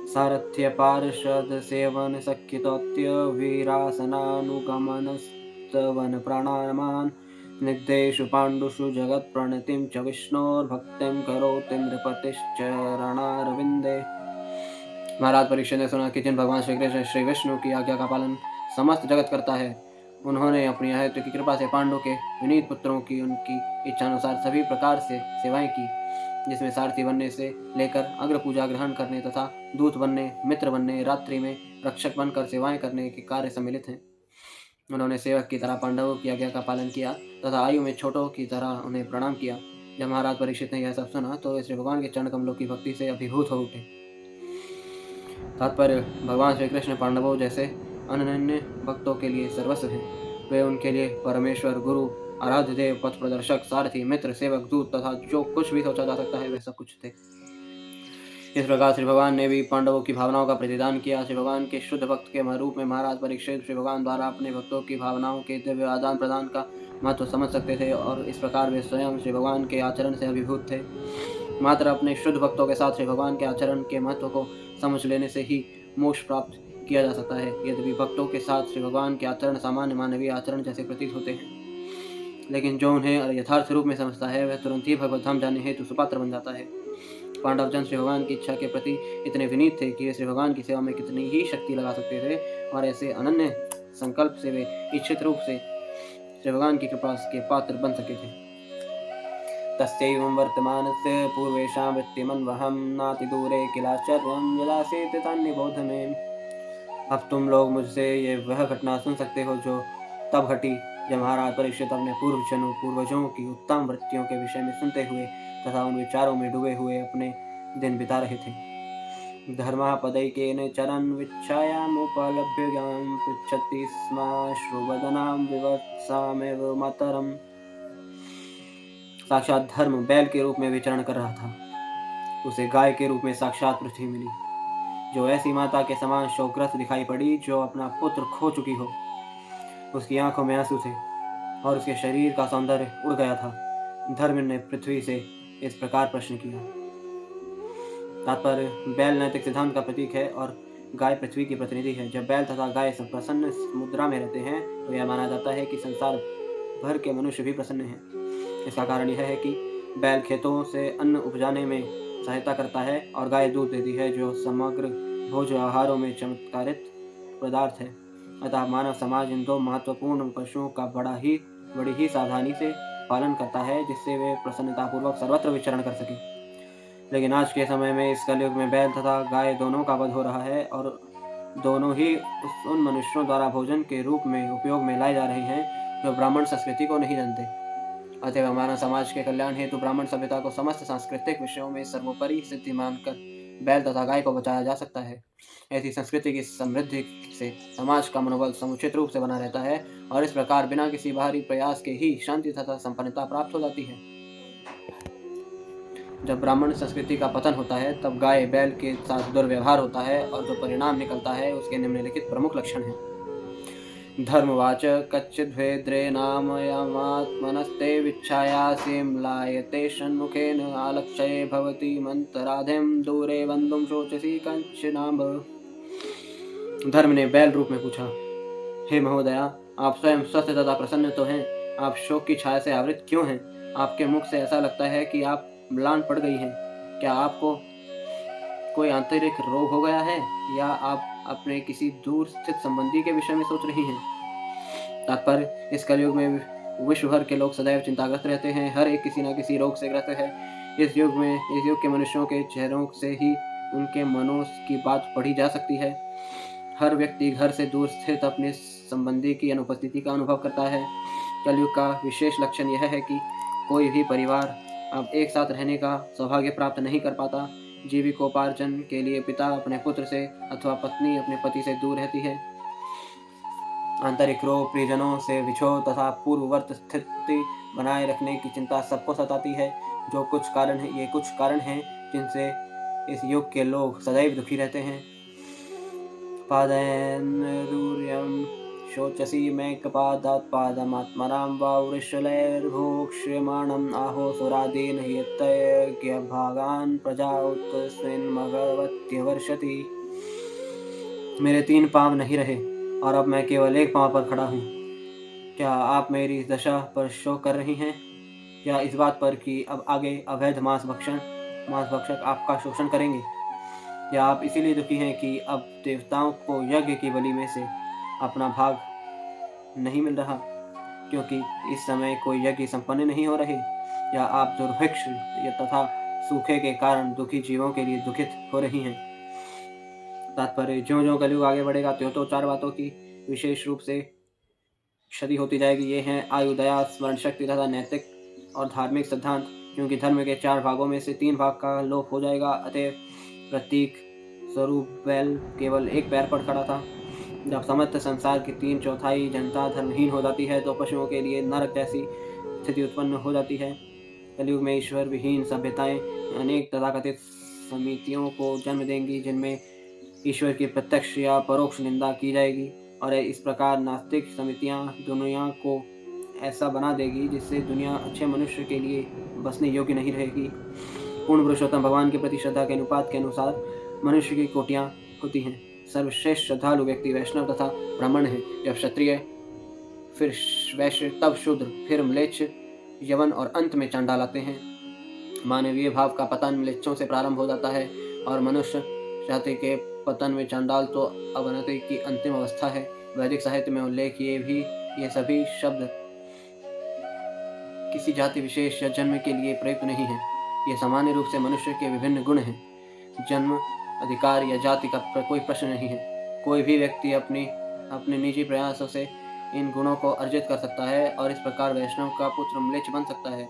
सारथ्य पार्षद सेवन सख्यतोत्य वीरासनानुगमन स्तवन प्राणामान स्निग्धेषु पाण्डुषु जगत प्रणतिं च विष्णोर्भक्तिं करोति नृपतिश्चरणारविंदे। महाराज परीक्षित ने सुना कि जिन भगवान श्री कृष्ण श्री विष्णु की आज्ञा का पालन समस्त जगत करता है, उन्होंने अपनी अहत्य की कृपा से पांडु के विनीत पुत्रों की उनकी इच्छानुसार सभी प्रकार से सेवाएं की, जिसमें सारथी बनने से लेकर अग्र पूजा ग्रहण करने तथा दूत बनने, मित्र बनने, रात्रि में रक्षक बनकर सेवाएं करने के कार्य सम्मिलित हैं। उन्होंने सेवक की तरह पांडवों की आज्ञा का पालन किया तथा आयु में छोटों की तरह उन्हें प्रणाम किया। जब महाराज परीक्षित ने यह सब सुना तो वे श्री भगवान के चरण कमलों की भक्ति से अभिभूत हो उठे। तात्पर्य, भगवान श्री कृष्ण पांडवों जैसे अनन्य भक्तों के लिए सर्वस्व हैं। वे उनके लिए परमेश्वर, गुरु, आराध्य देव, पथ प्रदर्शक, सारथी, मित्र, सेवक, दूत तथा जो कुछ भी सोचा जा सकता है वह सब कुछ थे। इस प्रकार श्री भगवान ने भी पांडवों की भावनाओं का प्रतिदान किया। श्री भगवान के शुद्ध भक्त के रूप में महाराज परीक्षित श्री भगवान द्वारा अपने भक्तों की भावनाओं के दिव्य आदान प्रदान का महत्व समझ सकते थे और इस प्रकार वे स्वयं श्री भगवान के आचरण से अभिभूत थे। मात्र अपने शुद्ध भक्तों के साथ श्री भगवान के आचरण के महत्व को समझ लेने से ही मोक्ष प्राप्त किया जा सकता है। यद्यपि भक्तों के साथ श्री भगवान के आचरण सामान्य मानवीय आचरण जैसे प्रतीत होते हैं, लेकिन जो उन्हें यथार्थ रूप में समझता है वह तुरंत ही भगवत धाम जाने हेतु सुपात्र बन जाता है। पांडव जन श्री भगवान की इच्छा के प्रति इतने विनीत थे कि वे श्री भगवान की सेवा में कितनी ही शक्ति लगा सकते थे और ऐसे अनन्य संकल्प से वे इच्छित रूप से श्री भगवान की कृपा के पात्र बन सके थे। तस्यैवं वर्तमानस्य पूर्वेषां वृत्तिमन्वहं नातिदूरे किलाश्चर्यं यदासीत् तन्निबोध मे। अब तुम लोग मुझसे ये वह घटना सुन सकते हो जो तब घटी जब महाराज परीक्षित अपने पूर्वजों की उत्तम वृत्तियों के विषय में सुनते हुए तथा उन विचारों में डूबे हुए अपने दिन बिता रहे थे। धर्मापदैकेन चरन् विच्छायामुपलभ्य ज्ञानं पृच्छति स्म श्रुवदनां विवत्सामेव मातरम्। साक्षात धर्म बैल के रूप में विचरण कर रहा था। उसे गाय के रूप में साक्षात पृथ्वी मिली, जो ऐसी माता के समान शोकग्रस्त दिखाई पड़ी जो अपना पुत्र खो चुकी हो। उसकी आंखों में आंसू थे और उसके शरीर का सौंदर्य उड़ गया था। धर्म ने पृथ्वी से इस प्रकार प्रश्न किया। तात्पर्य, बैल नैतिक सिद्धांत का प्रतीक है और गाय पृथ्वी की प्रतिनिधि है। जब बैल तथा गाय प्रसन्न मुद्रा में रहते हैं तो यह माना जाता है कि संसार भर के मनुष्य भी प्रसन्न हैं। इसका कारण यह है कि बैल खेतों से अन्न उपजाने में सहायता करता है और गाय दूध देती है, जो समग्र भोज्य आहारों में चमत्कारित पदार्थ है। अतः मानव समाज इन दो महत्वपूर्ण पशुओं का बड़ी ही सावधानी से पालन करता है, जिससे वे प्रसन्नतापूर्वक सर्वत्र विचरण कर सके। लेकिन आज के समय में इस कलयुग में बैल तथा गाय दोनों का वध हो रहा है और दोनों ही उन मनुष्यों द्वारा भोजन के रूप में उपयोग में लाए जा रहे हैं जो ब्राह्मण संस्कृति को नहीं जानते। अतः मानव समाज के कल्याण हेतु ब्राह्मण सभ्यता को समस्त सांस्कृतिक विषयों में सर्वोपरि सिद्धि मानकर बैल तथा गाय को बचाया जा सकता है। ऐसी संस्कृति की समृद्धि से समाज का मनोबल समुचित रूप से बना रहता है और इस प्रकार बिना किसी बाहरी प्रयास के ही शांति तथा संपन्नता प्राप्त हो जाती है। जब ब्राह्मण संस्कृति का पतन होता है तब गाय बैल के साथ दुर्व्यवहार होता है और जो परिणाम निकलता है उसके निम्नलिखित प्रमुख लक्षण हैं। धर्मवाच कच्चिद्वेद्रे नामयमात्मनस्ते विच्छायासीं लायते षण्मुखेन आलक्ष्ये भवति मंतराधिं दूरे बंधुं शोचसी कंचनाम्ब। धर्म ने बैल रूप में पूछा, हे महोदया, आप स्वयं स्वस्थ तथा प्रसन्न तो हैं, आप शोक की छाया से आवृत क्यों हैं? आपके मुख से ऐसा लगता है कि आप म्लान पड़ गई हैं। क्या आपको कोई आंतरिक रोग हो गया है या आप अपने किसी दूर स्थित संबंधी के विषय में सोच रही हैं? तात्पर्य, इस कलयुग में विश्व भर के लोग सदैव चिंताग्रस्त रहते हैं। हर एक किसी न किसी रोग से ग्रस्त है। इस युग के मनुष्यों के चेहरों से ही उनके मनों की बात पढ़ी जा सकती है। हर व्यक्ति घर से दूर स्थित अपने संबंधी की अनुपस्थिति का अनुभव करता है। कलयुग का विशेष लक्षण यह है कि कोई भी परिवार अब एक साथ रहने का सौभाग्य प्राप्त नहीं कर पाता। जीविकोपार्जन के लिए पिता अपने पुत्र से अथवा पत्नी अपने पति से दूर रहती है। आंतरिक रोग, प्रियजनों से विछोह तथा पूर्ववर्त स्थिति बनाए रखने की चिंता सबको सताती है। ये कुछ कारण हैं जिनसे इस युग के लोग सदैव दुखी रहते हैं। पादैर्नूर्यं शोचसी मैकपादात् पादमात्मनां वा वृषलैर्भोक्ष्यमाणम् आहो सुरादीन यत्तयज्ञभागान् प्रजा उत्तस्मिन्मगवत्यवर्षति। मेरे 3 पांव नहीं रहे और अब मैं केवल एक पांव पर खड़ा हूँ। क्या आप मेरी इस दशा पर शोक कर रही हैं या इस बात पर कि अब आगे अवैध मांस भक्षक आपका शोषण करेंगे? या आप इसीलिए दुखी हैं कि अब देवताओं को यज्ञ की बलि में से अपना भाग नहीं मिल रहा क्योंकि इस समय कोई यज्ञ संपन्न नहीं हो रहे? या आप दुर्भिक्ष तथा सूखे के कारण दुखी जीवों के लिए दुखित हो रही हैं? तात्पर्य, ज्यों ज्यों कलयुग आगे बढ़ेगा त्यों तो 4 बातों की विशेष रूप से क्षति होती जाएगी। ये हैं आयु, दया, स्मरण शक्ति तथा नैतिक और धार्मिक सिद्धांत। क्योंकि धर्म के 4 भागों में से 3 भाग का लोप हो जाएगा, अतः प्रत्येक स्वरूप बैल केवल एक पैर पर खड़ा था। जब समस्त संसार की 3/4 जनता धर्महीन हो जाती है तो पशुओं के लिए नरक जैसी स्थिति उत्पन्न हो जाती है। कलयुग में ईश्वर विहीन सभ्यताएं अनेक तथाकथित समितियों को जन्म देंगी, जिनमें ईश्वर की प्रत्यक्ष या परोक्ष निंदा की जाएगी, और इस प्रकार नास्तिक समितियां दुनिया को ऐसा बना देगी जिससे दुनिया अच्छे मनुष्य के लिए बसने योग्य नहीं रहेगी। पूर्ण पुरुषोत्तम भगवान के प्रति श्रद्धा के अनुपात के अनुसार मनुष्य की कोटियां होती हैं। सर्वश्रेष्ठ श्रद्धालु व्यक्ति वैष्णव तथा ब्राह्मण है। जब क्षत्रिय, फिर वैश्य, तब शूद्र, फिर म्लेच्छ, यवन और अंत में चांडाल आते हैं। मानवीय भाव का पतन म्लेच्छों से प्रारंभ हो जाता है और मनुष्य जाति के पतन में चांडाल तो अवनति की अंतिम अवस्था है। वैदिक साहित्य में उल्लेख ये सभी शब्द किसी जाति विशेष या जन्म के लिए प्रयुक्त नहीं है। ये सामान्य रूप से मनुष्य के विभिन्न गुण हैं। जन्म, अधिकार या जाति का कोई प्रश्न नहीं है। कोई भी व्यक्ति अपने निजी प्रयासों से इन गुणों को अर्जित कर सकता है और इस प्रकार वैष्णव का पुत्र म्लेच्छ बन सकता है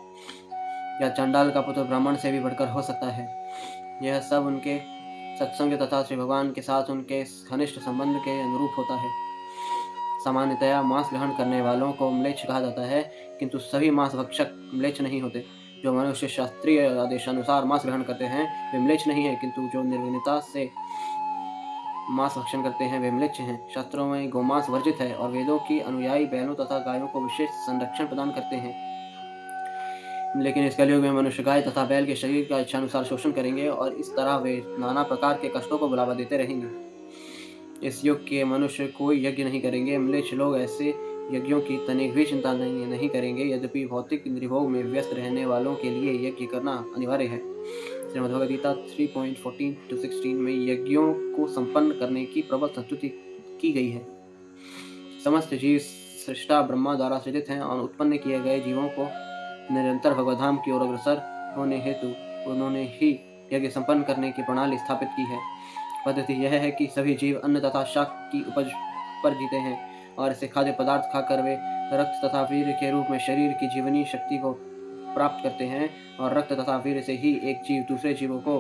या चांडाल का पुत्र ब्राह्मण से भी बढ़कर हो सकता है। यह सब उनके सत्संग तथा श्री भगवान के साथ उनके घनिष्ठ संबंध के अनुरूप होता है। सामान्यतया मांस ग्रहण करने वालों को म्लेच्छ कहा जाता है, किंतु सभी मांस भक्षक म्लेच्छ नहीं होते। जो मनुष्य शास्त्रीय आदेशानुसार मांस ग्रहण करते हैं वे म्लेच्छ नहीं है, किंतु जो निर्विघ्नता से मांस भक्षण करते हैं वे म्लेच्छ हैं। शास्त्रों में गोमांस वर्जित है और वेदों की अनुयायी बैलों तथा गायों को विशेष संरक्षण प्रदान करते हैं। लेकिन इस कलयुग में मनुष्य गाय तथा बैल के शरीर का इच्छानुसार शोषण करेंगे और इस तरह वे नाना प्रकार के कष्टों को बुलावा देते रहेंगे। इस युग के मनुष्य कोई यज्ञ नहीं करेंगे। म्लेच्छ लोग ऐसे यज्ञों की तनिक भी चिंता नहीं करेंगे। यद्यपि भौतिक इंद्रियभोग में व्यस्त रहने वालों के लिए यज्ञ करना अनिवार्य है। श्रीमद्भगवद्गीता 3.14-16 में यज्ञों को संपन्न करने की प्रबल संस्तुति की गई है। समस्त जीव सृष्टा ब्रह्मा द्वारा सृजित हैं और उत्पन्न किए गए जीवों को निरंतर भगवधाम की ओर अग्रसर होने हेतु उन्होंने ही यज्ञ संपन्न करने की प्रणाली स्थापित की है। पद्धति यह है कि सभी जीव अन्न तथा शाक की उपज पर जीते हैं और ऐसे खाद्य पदार्थ खाकर वे रक्त तथा वीर्य के रूप में शरीर की जीवनी शक्ति को प्राप्त करते हैं और रक्त तथा वीर्य से ही एक जीव दूसरे जीवों को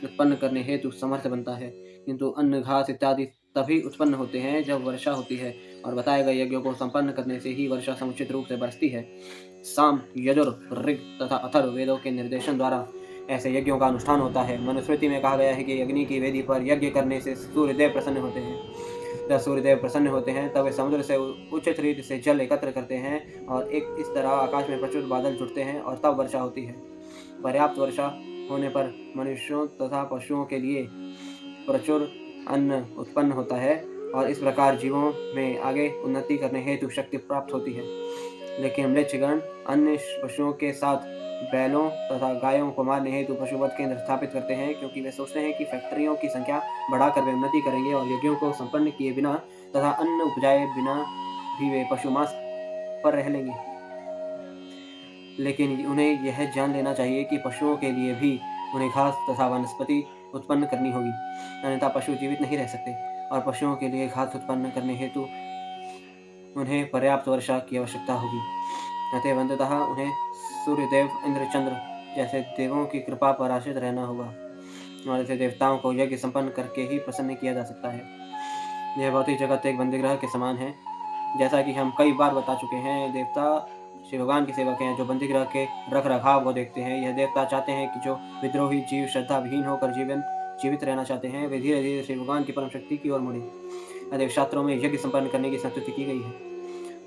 उत्पन्न करने हेतु समर्थ बनता है। किंतु अन्न, घास इत्यादि तभी उत्पन्न होते हैं जब वर्षा होती है और बताए गए यज्ञों को संपन्न करने से ही वर्षा समुचित रूप से बरसती है। साम, यजुर, ऋग तथा अथर्व वेदों के निर्देशन द्वारा ऐसे यज्ञों का अनुष्ठान होता है। मनुस्मृति में कहा गया है कि अग्नि की वेदी पर यज्ञ करने से सूर्यदेव प्रसन्न होते हैं। जब सूर्यदेव प्रसन्न होते हैं तब वे समुद्र से उचित रीति से जल एकत्र करते हैं और इस तरह आकाश में प्रचुर बादल जुटते हैं और तब वर्षा होती है। पर्याप्त वर्षा होने पर मनुष्यों तथा पशुओं के लिए प्रचुर अन्न उत्पन्न होता है और इस प्रकार जीवों में आगे उन्नति करने हेतु शक्ति प्राप्त होती है। लेकिन म्लेच्छगण अन्य पशुओं के साथ बैलों तथा गायों को मारने हेतु पशुवध केंद्र स्थापित करते हैं, क्योंकि वे सोचते हैं कि फैक्ट्रियों की संख्या बढ़ाकर वे उन्नति करेंगे और यज्ञों को संपन्न किए बिना तथा अन्न उपजाए बिना भी वे पशु मांस पर रह लेंगे। लेकिन उन्हें यह जान लेना चाहिए कि पशुओं के लिए भी उन्हें घास तथा वनस्पति उत्पन्न करनी होगी, अन्यथा पशु जीवित नहीं रह सकते और पशुओं के लिए घास उत्पन्न करने हेतु उन्हें पर्याप्त वर्षा की आवश्यकता होगी। अतः अंततः उन्हें सूर्यदेव, इंद्र, चंद्र जैसे देवों की कृपा पर आश्रित रहना होगा और ऐसे देवताओं को यज्ञ संपन्न करके ही प्रसन्न किया जा सकता है। यह भौतिक जगत एक बंदीगृह के समान है। जैसा कि हम कई बार बता चुके हैं, देवता श्री भगवान के सेवक हैं जो बंदीगृह के रख रखाव को देखते हैं। यह देवता चाहते हैं कि जो विद्रोही जीव श्रद्धा विहीन होकर जीवित रहना चाहते हैं वे धीरे धीरे श्री भगवान की परम शक्ति की ओर मुड़े। अतः शास्त्रों में यज्ञ संपन्न करने की संस्तुति की गई है।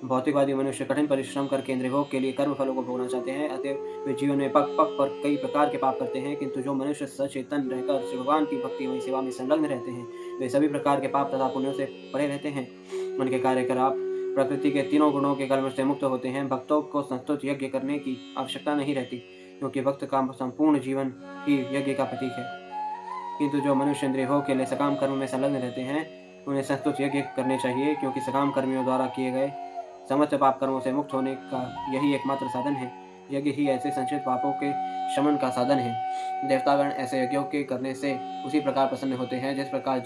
भौतिकवादी मनुष्य कठिन परिश्रम करके इंद्रिय भोग के लिए कर्म फलों को भोगना चाहते हैं, अतः वे जीवन में पग पग पर कई प्रकार के पाप करते हैं। किंतु जो मनुष्य सचेतन रहकर श्री भगवान की भक्तिमय सेवा में संलग्न रहते हैं वे सभी प्रकार के पाप तथा पुण्यों से परे रहते हैं। उनके कार्यकलाप प्रकृति के तीनों गुणों के कर्म से मुक्त होते हैं। भक्तों को संस्तुत यज्ञ करने की आवश्यकता नहीं रहती, क्योंकि भक्त का संपूर्ण जीवन ही यज्ञ का प्रतीक है। किंतु जो मनुष्य इंद्रिय भोग के लिए सकाम कर्म में संलग्न रहते हैं उन्हें संस्तुत यज्ञ करने चाहिए, क्योंकि सकाम कर्मियों द्वारा किए गए समस्त पाप कर्मों से मुक्त होने का यही एकमात्र साधन है। यज्ञ ही ऐसे संचित पापों के शमन का साधन है। देवतागण ऐसे यज्ञों के करने से उसी प्रकार प्रसन्न होते हैं जिस प्रकार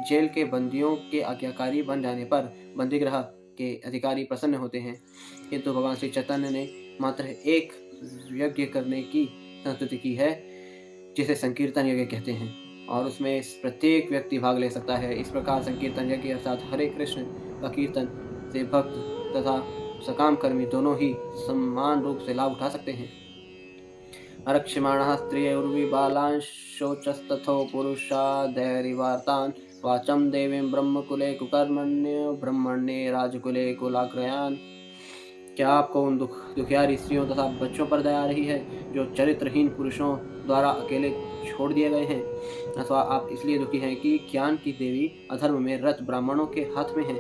जेल के बंदियों के आज्ञाकारी बन जाने पर बंदीगृह के अधिकारी प्रसन्न होते हैं। किंतु भगवान श्री चैतन्य ने मात्र एक यज्ञ करने की संस्तुति की है, जिसे संकीर्तन यज्ञ कहते हैं। और उसमें प्रत्येक व्यक्ति भाग ले सकता है। इस प्रकार संकीर्तन यज्ञ अर्थात हरे कृष्ण का कीर्तन से भक्त तथा सकाम कर्मी दोनों ही समान रूप से लाभ उठा सकते हैं। अरक्ष्यमाणः स्त्रियैर्विबालांश्चोचस्तथो पुरुषादैरिवार्तान् वाचं देवीं ब्रह्मकुले कुकर्मण्य ब्रह्मण्ये राजकुले कुलाग्रयान्। क्या आपको उन दुखियारी स्त्रियों तथा बच्चों पर दया आ रही है जो चरित्रहीन पुरुषों द्वारा अकेले छोड़ दिए गए हैं, अथवा आप इसलिए दुखी हैं कि ज्ञान की देवी अधर्म में रत ब्राह्मणों के हाथ में है,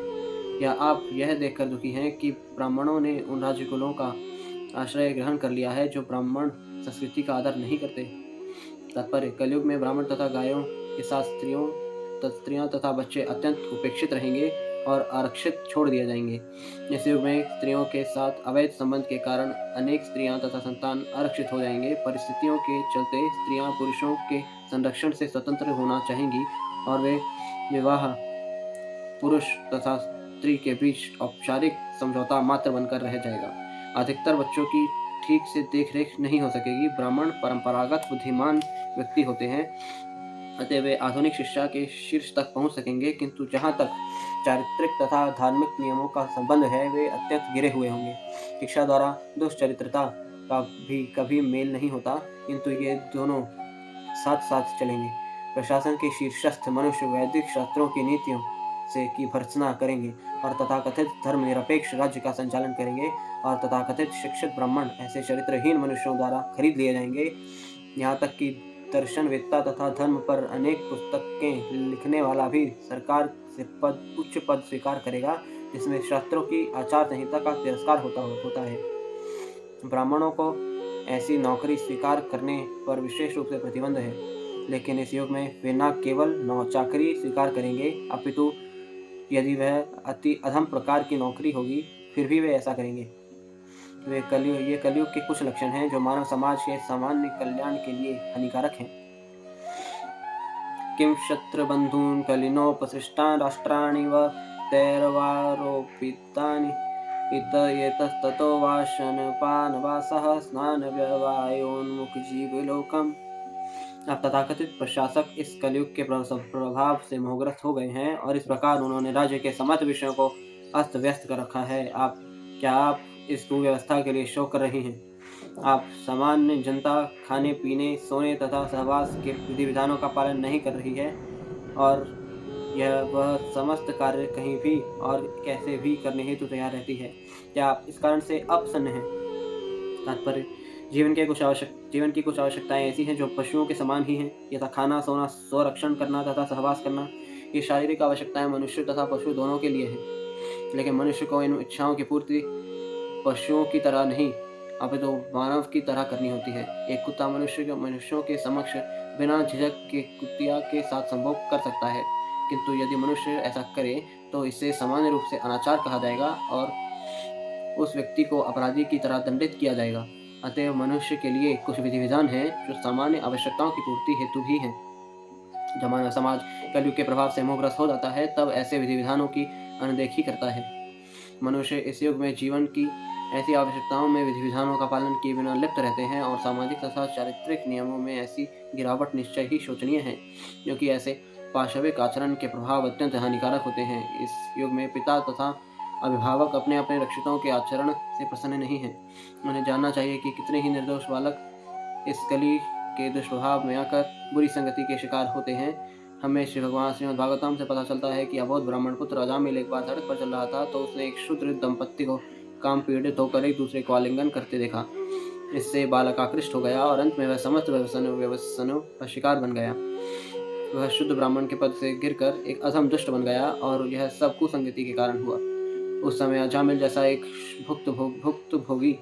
या आप यह देखकर दुखी हैं कि ब्राह्मणों ने उन राजकुलों का आश्रय ग्रहण कर लिया है जो ब्राह्मण संस्कृति का आदर नहीं करते। तात्पर्य, कलयुग में ब्राह्मण तथा गायों के साथ स्त्रियां तथा बच्चे अत्यंत उपेक्षित रहेंगे और आरक्षित छोड़ दिए जाएंगे। इस युग में स्त्रियों के साथ अवैध संबंध के कारण अनेक स्त्रियां तथा संतान आरक्षित हो जाएंगे। परिस्थितियों के चलते स्त्रियां पुरुषों के संरक्षण से स्वतंत्र होना चाहेंगी और वे विवाह पुरुष तथा स्त्री के बीच औपचारिक समझौता मात्र बनकर रह जाएगा। अधिकतर बच्चों की ठीक से देखरेख नहीं हो सकेगी। ब्राह्मण परंपरागत बुद्धिमान व्यक्ति होते हैं, अतः वे आधुनिक शिक्षा के शीर्ष तक पहुंच सकेंगे, किंतु जहां तक चारित्रिक तथा धार्मिक नियमों का संबंध है वे अत्यंत गिरे हुए होंगे। शिक्षा द्वारा दुष्चरित्रता का भी कभी मेल नहीं होता, किंतु ये दोनों साथ साथ चलेंगे। प्रशासन के शीर्षस्थ मनुष्य वैदिक शास्त्रों की नीतियों से की भर्त्सना करेंगे और तथाकथित धर्मनिरपेक्ष राज्य का संचालन करेंगे, और तथाकथित शिक्षित ब्राह्मण ऐसे चरित्रहीन मनुष्यों द्वारा खरीद लिए जाएंगे। यहाँ तक कि दर्शनवेत्ता तथा धर्म पर अनेक पुस्तकें लिखने वाला भी सरकार से उच्च पद स्वीकार करेगा जिसमें शास्त्रों की आचार संहिता का तिरस्कार होता है। ब्राह्मणों को ऐसी नौकरी स्वीकार करने पर विशेष रूप से प्रतिबंध है, लेकिन इस युग में वे न केवल नौचाकरी स्वीकार करेंगे, अपितु यदि वह अति अधम प्रकार की नौकरी होगी फिर भी वे ऐसा करेंगे। ये कलयुग के कुछ लक्षण हैं जो मानव समाज के सामान्य कल्याण के लिए हानिकारक हैं। किम शत्रुबंधून् कलिनोपसृष्टान् राष्ट्राणि व तैर्वारोपितानि एतस्ततो वाशनपानवासः स्नानव्यवायोन्मुखजीवलोकम्। अब तथाकथित प्रशासक इस कलयुग के प्रभाव से मोहग्रस्त हो गए हैं और इस प्रकार उन्होंने राज्य के समस्त विषयों को अस्त व्यस्त कर रखा है। क्या आप इस कुव्यवस्था के लिए शोक कर रहे हैं? आप सामान्य जनता खाने पीने सोने तथा सहवास के विधि विधानों का पालन नहीं कर रही है और वह समस्त कार्य कहीं भी और कैसे भी करने हेतु तैयार रहती है। क्या आप इस कारण से अप्रसन्न हैं? तात्पर्य, जीवन की कुछ आवश्यकताएं ऐसी हैं जो पशुओं के समान ही हैं, यथा खाना सोना स्वरक्षण करना तथा सहवास करना। ये शारीरिक आवश्यकताएं मनुष्य तथा पशु दोनों के लिए हैं, लेकिन मनुष्य को इन इच्छाओं की पूर्ति पशुओं की तरह नहीं अपितु मानव की तरह करनी होती है। एक कुत्ता मनुष्यों के समक्ष बिना झिझक के कुतिया के साथ संभोग कर सकता है, किंतु यदि मनुष्य ऐसा करे तो इसे सामान्य रूप से अनाचार कहा जाएगा और उस व्यक्ति को अपराधी की तरह दंडित किया जाएगा। अतएव मनुष्य के लिए कुछ विधि विधान हैं जो सामान्य आवश्यकताओं की पूर्ति हेतु भी हैं। जब मानव समाज कलयुग के प्रभाव से मोहग्रस्त हो जाता है तब ऐसे विधि विधानों की अनदेखी करता है। मनुष्य इस युग में जीवन की ऐसी आवश्यकताओं में विधि विधानों का पालन किए बिना लिप्त रहते हैं और सामाजिक तथा चारित्रिक नियमों में ऐसी गिरावट निश्चय ही शोचनीय है, क्योंकि ऐसे पाशविक आचरण के प्रभाव अत्यंत हानिकारक होते हैं। इस युग में पिता तथा अभिभावक अपने अपने रक्षितों के आचरण से प्रसन्न नहीं हैं। उन्हें जानना चाहिए कि कितने ही निर्दोष बालक इस कली के दुष्प्रभाव में आकर बुरी संगति के शिकार होते हैं। हमें श्री भगवान श्रीमद् भागवतम से पता चलता है कि अबोध ब्राह्मण पुत्र अजामिल एक बार सड़क पर चल रहा था तो उसने एक शूद्र दंपत्ति को काम पीड़ित होकर एक दूसरे को आलिंगन करते देखा। इससे बालक आकृष्ट हो गया और अंत में वह समस्त व्यसनों का शिकार बन गया। वह शुद्ध ब्राह्मण के पद से गिरकर एक अधम दुष्ट बन गया और यह सब कुसंगति के कारण हुआ। उस समय अजामिल जैसा एक भुक्त भोगी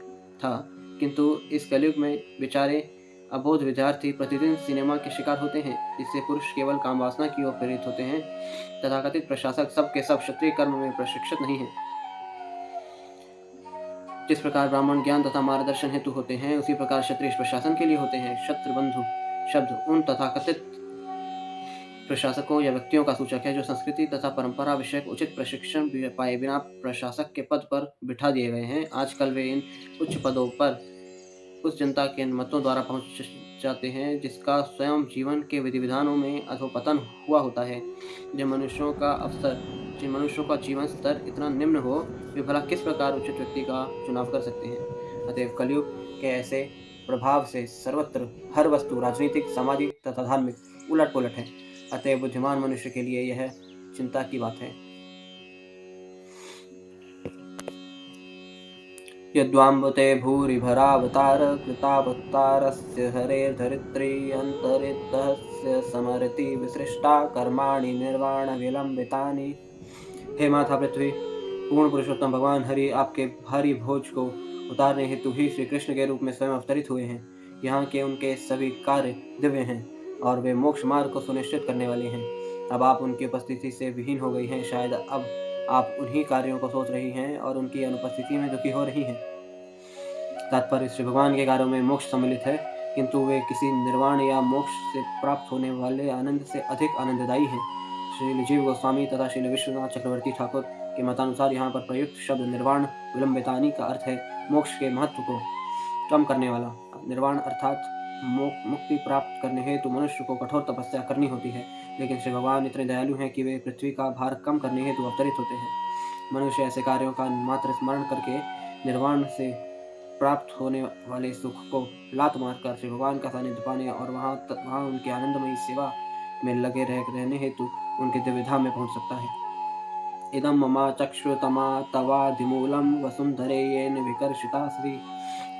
था, किंतु इस कलयुग में बेचारे अबोध विद्यार्थी प्रतिदिन सिनेमा के शिकार होते हैं, जिससे पुरुष केवल काम वासना की ओर प्रेरित होते हैं। तथाकथित प्रशासक सब के सब क्षत्रिय कर्म में प्रशिक्षित नहीं हैं। जिस प्रकार ब्राह्मण ज्ञान तथा मार्गदर्शन हेतु होते हैं, उसी प्रकार क्षत्रिय प्रशासन के लिए होते हैं। शत्रुबंधु शब्द उन तथाकथित प्रशासकों या व्यक्तियों का सूचक है जो संस्कृति तथा परंपरा विषयक उचित प्रशिक्षण पाए बिना प्रशासक के पद पर बिठा दिए गए हैं। आजकल वे इन उच्च पदों पर उस जनता के मतों द्वारा जाते हैं, जिसका स्वयं जीवन के विधि विधानों में अधोपतन हुआ होता है। जिन मनुष्यों का जीवन स्तर इतना निम्न हो, वे भला किस प्रकार उचित व्यक्ति का चुनाव कर सकते हैं। अतएव कलयुग के ऐसे प्रभाव से सर्वत्र हर वस्तु राजनीतिक, सामाजिक तथा धार्मिक उलट पुलट है। अतएव बुद्धिमान मनुष्य के लिए यह चिंता की बात है। यद्वाम्बते भूरिभरावतार कृतावतारस्य हरेर्धरित्री अन्तरितस्य समरति विसृष्टा कर्माणि निर्वाण विलंबितानि। हे माता पृथ्वी, पूर्ण पुरुषोत्तम भगवान हरि आपके भारी भोज को उतारने हेतु ही श्री कृष्ण के रूप में स्वयं अवतरित हुए हैं। यहाँ के उनके सभी कार्य दिव्य हैं और वे मोक्ष मार्ग को सुनिश्चित करने वाले हैं। अब आप उनकी उपस्थिति से विहीन हो गई हैं। शायद अब आप उन्हीं कार्यों को सोच रही हैं और उनकी अनुपस्थिति में दुखी हो रही हैं। तात्पर्य श्री भगवान के कार्यों में मोक्ष सम्मिलित है, किंतु वे किसी निर्वाण या मोक्ष से प्राप्त होने वाले आनंद से अधिक आनंददायी हैं। श्री जीव गोस्वामी तथा श्री विश्वनाथ चक्रवर्ती ठाकुर के मतानुसार यहाँ पर प्रयुक्त शब्द निर्वाण विलंबितानी का अर्थ है मोक्ष के महत्व को कम करने वाला। निर्वाण अर्थात मुक्ति प्राप्त करने हेतु मनुष्य को कठोर तपस्या करनी होती है, लेकिन श्री भगवान इतने दयालु हैं कि वे पृथ्वी का भार कम करने हेतु अवतरित होते हैं। मनुष्य ऐसे कार्यों का मात्र स्मरण करके निर्वाण से प्राप्त होने वाले सुख को लात मारकर श्री भगवान का सानिध्य पाने और वहाँ उनकी आनंदमयी सेवा में लगे रहने हेतु उनके दिव्य धाम में पहुँच सकता है। इदं ममा चक्षुतमा तवाधिमूलं वसुंधरे येन विकर्षिता श्री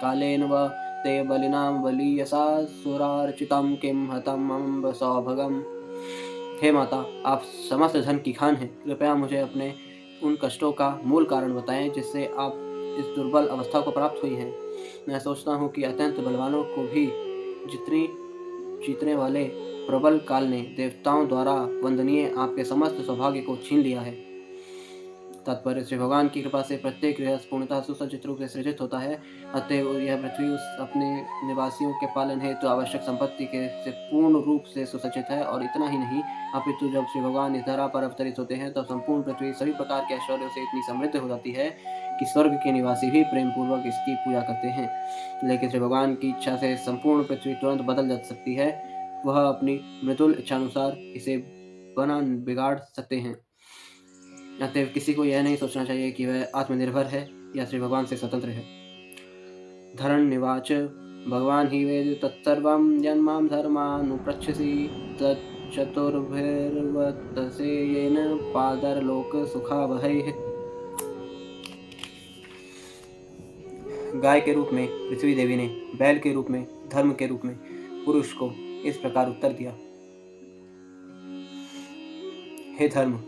कालेन व ते बलिनां बलीयसा सुरार्चितं किं हतं अम्ब सौभगम्। हे माता, आप समस्त धन की खान हैं। कृपया मुझे अपने उन कष्टों का मूल कारण बताएं जिससे आप इस दुर्बल अवस्था को प्राप्त हुई हैं। मैं सोचता हूँ कि अत्यंत बलवानों को भी जीतने वाले प्रबल काल ने देवताओं द्वारा वंदनीय आपके समस्त सौभाग्य को छीन लिया है। तात्पर्य श्री भगवान की कृपा से प्रत्येक गृहस्थ पूर्णतः सुसज्जित रूप से सृजित होता है। अतएव यह पृथ्वी अपने निवासियों के पालन हेतु आवश्यक संपत्ति से पूर्ण रूप से सुसज्जित है। और इतना ही नहीं, अपितु जब श्री भगवान इस धरा पर अवतरित होते हैं तब संपूर्ण पृथ्वी सभी प्रकार के ऐश्वर्यों से इतनी समृद्ध हो जाती है कि स्वर्ग के निवासी भी प्रेम पूर्वक इसकी पूजा करते हैं। लेकिन श्री भगवान की इच्छा से संपूर्ण पृथ्वी तुरंत बदल जा सकती है। वह अपनी मृदुल इच्छानुसार इसे बना बिगाड़ सकते हैं। अतएव किसी को यह नहीं सोचना चाहिए कि वह आत्मनिर्भर है या श्री भगवान से स्वतंत्र है। धरण्यवाच भगवान ही वेद तत्सर्वं यन्मां धर्मानुपृच्छसि तच्चतुर्भिर्वर्तसे येन पादरलोक सुखावहैः। गाय के रूप में पृथ्वी देवी ने बैल के रूप में धर्म के रूप में पुरुष को इस प्रकार उत्तर दिया। हे धर्म,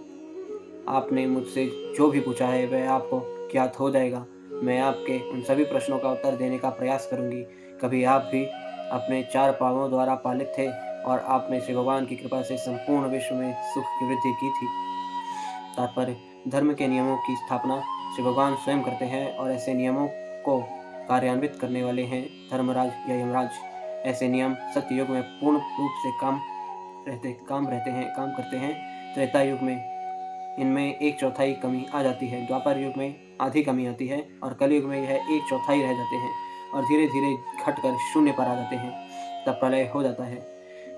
आपने मुझसे जो भी पूछा है वह आपको ज्ञात हो जाएगा। मैं आपके उन सभी प्रश्नों का उत्तर देने का प्रयास करूंगी। कभी आप भी अपने 4 पावों द्वारा पालित थे और आपने श्री भगवान की कृपा से संपूर्ण विश्व में सुख की वृद्धि की थी। तात्पर्य धर्म के नियमों की स्थापना श्री भगवान स्वयं करते हैं और ऐसे नियमों को कार्यान्वित करने वाले हैं धर्मराज या यमराज। ऐसे नियम सत्य युग में पूर्ण रूप से काम करते हैं। त्रेता युग में इनमें 1/4 कमी आ जाती है, द्वापर युग में आधी कमी आती है और कलयुग में यह 1/4 रह जाते हैं और धीरे धीरे घटकर शून्य पर आ जाते हैं। तब प्रलय हो जाता है।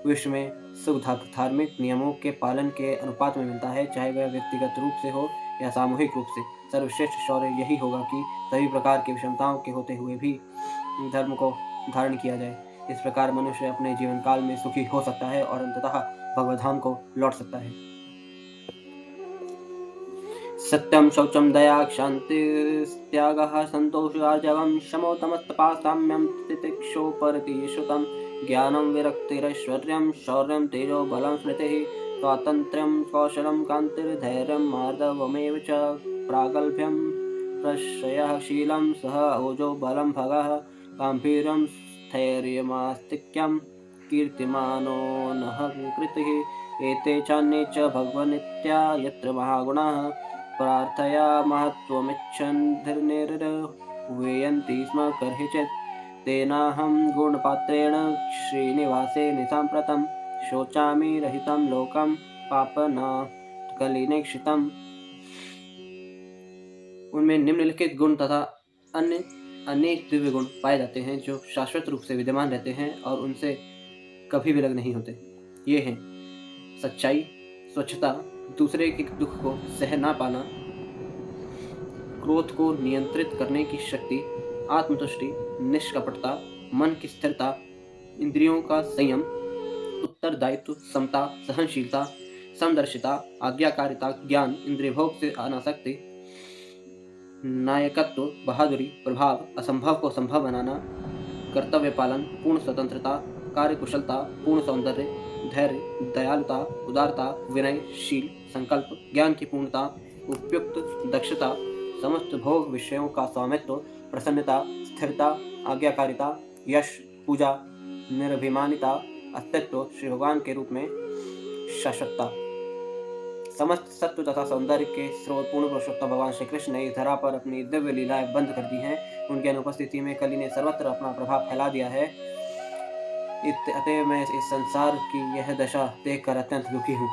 विश्व में सुख धार्मिक नियमों के पालन के अनुपात में मिलता है, चाहे वह व्यक्तिगत रूप से हो या सामूहिक रूप से। सर्वश्रेष्ठ शौर्य यही होगा कि सभी प्रकार की विषमताओं के होते हुए भी धर्म को धारण किया जाए। इस प्रकार मनुष्य अपने जीवन काल में सुखी हो सकता है और अंततः भगवधाम को लौट सकता है। सत्यं शौचं दया क्षान्तिस्त्यागः संतोषार्जवं शमो तमस्तपा साम्यं तितिक्षोपरतिश्रुतं ज्ञानं विरक्तिरैश्वर्यं शौर्यं तेजो बलं स्मृतिः स्वातन्त्र्यं कौशलं कान्तिर्धैर्यं मार्दवमेव च प्रागल्भ्यं प्रशयः शीलं सह ओजो बलं भगः गाम्भीर्यं स्थैर्यमास्तिक्यं कीर्तिमानो नः कृतिः एते चान्ये च भगवन्नित्या यत्र महागुणाः प्रार्थया महत्त्वमिच्छन् धीर्निर्वेयन्ति स्म कर्हिचित् तेनाहं गुणपात्रेण श्रीनिवासे साम्प्रतं शोचामि रहितं लोकं पापनाकलिनेक्षितम्। उनमें निम्नलिखित गुण तथा अन्य अनेक दिव्य गुण पाए जाते हैं जो शाश्वत रूप से विद्यमान रहते हैं और उनसे कभी विलग नहीं होते। ये हैं सच्चाई, स्वच्छता, दूसरे के दुख को सह ना पाना, क्रोध को नियंत्रित करने की शक्ति, आत्मतुष्टि, निष्कपटता, मन की स्थिरता, इंद्रियों का संयम, उत्तरदायित्व, समता, सहनशीलता, समदर्शिता, आज्ञाकारिता, ज्ञान, इंद्रिय भोग से अनासक्ति, नायकत्व, बहादुरी, प्रभाव, असंभव को संभव बनाना, कर्तव्य पालन, पूर्ण स्वतंत्रता, कार्यकुशलता, पूर्ण सौंदर्य, धैर्य, दयालुता, उदारता, विनय, शील, संकल्प, ज्ञान की पूर्णता, उपयुक्त दक्षता, समस्त भोग विषयों का स्वामित्व, प्रसन्नता, स्थिरता, आज्ञाकारिता, यश, पूजा, निर्भिमानिता, अस्तित्व, श्री भगवान के रूप में शाश्वतता, समस्त सत्व तथा सौंदर्य के स्रोत पूर्ण पुरुषोत्तम भगवान श्री कृष्ण ने इस धरा पर अपनी दिव्य लीलाएं बंद कर दी हैं। उनकी अनुपस्थिति में कली ने सर्वत्र अपना प्रभाव फैला दिया है। अतएव मैं इस संसार की यह दशा देखकर अत्यंत दुखी हूँ।